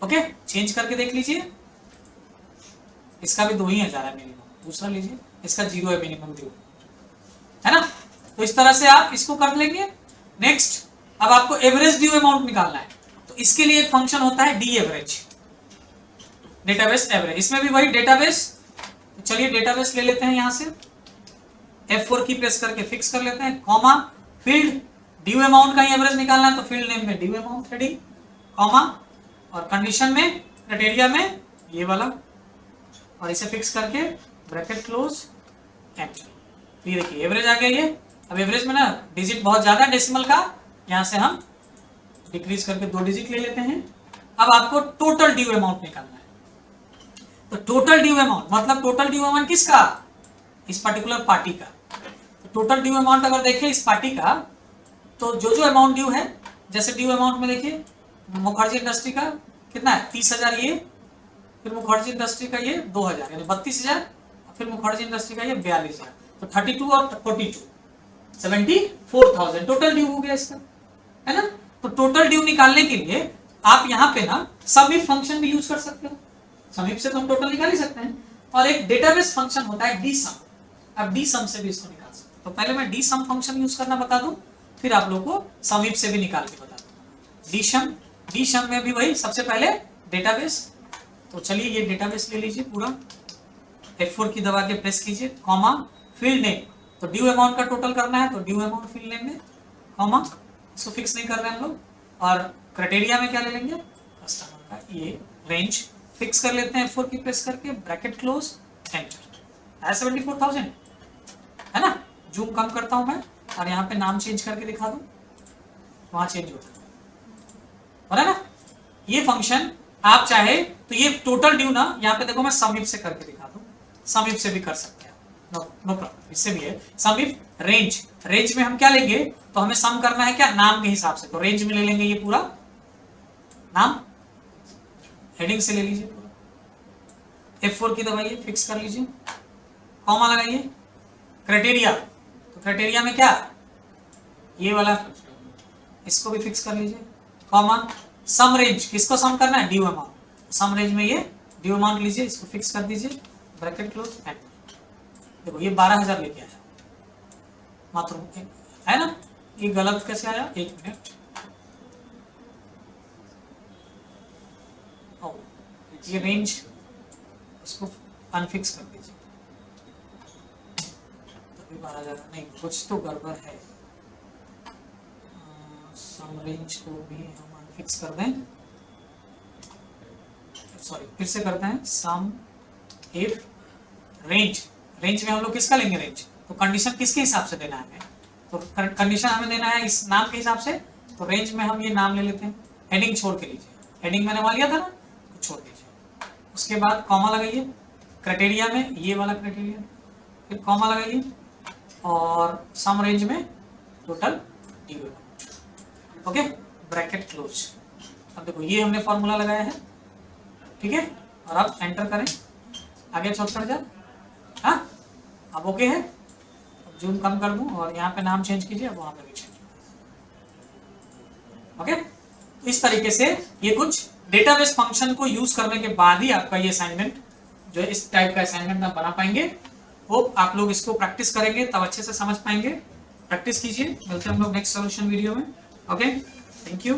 ओके, चेंज करके देख लीजिए, इसका भी 2,000 है मिनिमम, दूसरा लीजिए, इसका 0 है मिनिमम ड्यू, है ना। तो इस तरह से आप इसको कर लेंगे। नेक्स्ट, अब आपको एवरेज ड्यू अमाउंट निकालना है। तो इसके लिए एक फंक्शन होता है डी एवरेज, डेटाबेस एवरेज। इसमें भी वही डेटाबेस, तो चलिए डेटाबेस ले लेते हैं, यहां से F4 की प्रेस करके फिक्स कर लेते हैं, कॉमा, फील्ड, ड्यू अमाउंट का ही एवरेज निकालना है तो फील्ड नेम में ड्यू अमाउंट हेडिंग, कॉमा, और कंडीशन में क्राइटेरिया में ये वाला, और इसे फिक्स करके ब्रैकेट क्लोज, एंटर। ये देखिए एवरेज आ गया ये। अब एवरेज में ना डिजिट बहुत ज्यादा डेसिमल का, यहां से हम डिक्रीज करके 2 डिजिट ले लेते हैं। अब आपको टोटल ड्यू अमाउंट निकालना है। तो टोटल ड्यू अमाउंट मतलब टोटल ड्यू अमाउंट किसका, इस पर्टिकुलर पार्टी का। तो टोटल ड्यू अमाउंट अगर देखें इस पार्टी का, तो जो अमाउंट ड्यू है, जैसे ड्यू अमाउंट में देखिए मुखर्जी इंडस्ट्री का कितना है 30,000 ये, फिर मुखर्जी इंडस्ट्री का ये 2,000 यानी 32,000, फिर मुखर्जी इंडस्ट्री का ये 42,000, तो 32 और 42 74,000 टोटल ड्यू हो गया इसका, है ना। तो टोटल ड्यू निकालने के लिए आप यहाँ पे ना सम इफ फंक्शन भी यूज कर सकते हो, सम इफ से तो हम टोटल निकाल ही सकते हैं, और एक डेटाबेस फंक्शन होता है डी सम, अब डी सम से भी इसको निकाल सकते हैं। तो पहले मैं डी सम फंक्शन यूज करना बता दूं, फिर आप लोग को सम इफ से भी निकाल के बता दूं। डी सम में भी वही सबसे पहले डेटाबेस, तो चलिए ये डेटाबेस ले लीजिए पूरा, F4 की दबा के प्रेस कीजिए, कॉमा फील्ड नेम, तो ड्यू अमाउंट का टोटल करना है तो ड्यू अमाउंट फील्ड नेम में कॉमा, इसको फिक्स नहीं कर रहे हैं हम लोग, और क्राइटेरिया में क्या ले लेंगे कस्टमर का ये रेंज फिक्स कर लेते हैं F4 की प्रेस करके, ब्रैकेट क्लोज एंटर, आया 74,000 है ना। जूम कम करता हूं मैं और यहाँ पे नाम चेंज करके दिखा दूं, वहां चेंज होता है ना। ये फंक्शन आप चाहे तो ये टोटल ड्यू ना यहाँ पे देखो मैं सम इफ से करके दिखा दूं, सम इफ से भी कर सकते हैं, नो प्रॉब्लम, इससे भी है। सम इफ रेंज, रेंज में हम क्या लेंगे, तो हमें सम करना है क्या नाम के हिसाब से, तो रेंज में ले लेंगे ये पूरा नाम, हेडिंग से ले लीजिए पूरा, F4 की दबाइए, फिक्स कर लीजिए, कॉमा लगाइए, क्राइटेरिया, तो क्राइटेरिया में क्या ये वाला, इसको भी फिक्स कर लीजिए, कॉमा सम रेंज, किसको सम करना है ड्यू अमाउंट, सम रेंज में ये ड्यू अमाउंट लीजिए, इसको फिक्स कर दीजिए, ब्रैकेट क्लोज एंड, देखो ये 12,000 लेके आया मात्र, है ना। ये गलत कैसे आया, एक मिनट, ये रेंज इसको अनफिक्स कर दीजिए, तभी 12,000 नहीं, कुछ तो गड़बड़ है, सम रेंज को भी हम अनफिक्स कर दें, सॉरी फिर से करते हैं, सम इफ रेंज, रेंज में हम लोग किसका लेंगे रेंज, तो कंडीशन किसके हिसाब से देना है हमें, तो कंडीशन हमें देना है इस नाम के हिसाब से, तो रेंज में हम ये नाम ले लेते हैं, हेडिंग छोड़ के लीजिए, हेडिंग मैंने वहां लिया था ना, तो छोड़ दीजिए, उसके बाद कॉमा लगाइए, क्राइटेरिया में ये वाला क्राइटेरिया, फिर कॉमा लगाइए, और सम रेंज में total due amount, okay, bracket close. अब देखो ये हमने फॉर्मूला लगाया है, ठीक है, और अब एंटर करें, आगे 74,000, हाँ अब ओके है, अब जूम कम कर दूं और यहाँ पे नाम चेंज कीजिए, अब वहां पे भी चेंज, ओके। तो इस तरीके से ये कुछ डेटाबेस फंक्शन को यूज करने के बाद ही आपका ये असाइनमेंट जो है इस टाइप का असाइनमेंट आप बना पाएंगे। होप आप लोग इसको प्रैक्टिस करेंगे तब अच्छे से समझ पाएंगे, प्रैक्टिस कीजिए, मिलते हैं हम लोग नेक्स्ट सॉल्यूशन वीडियो में, ओके, थैंक यू।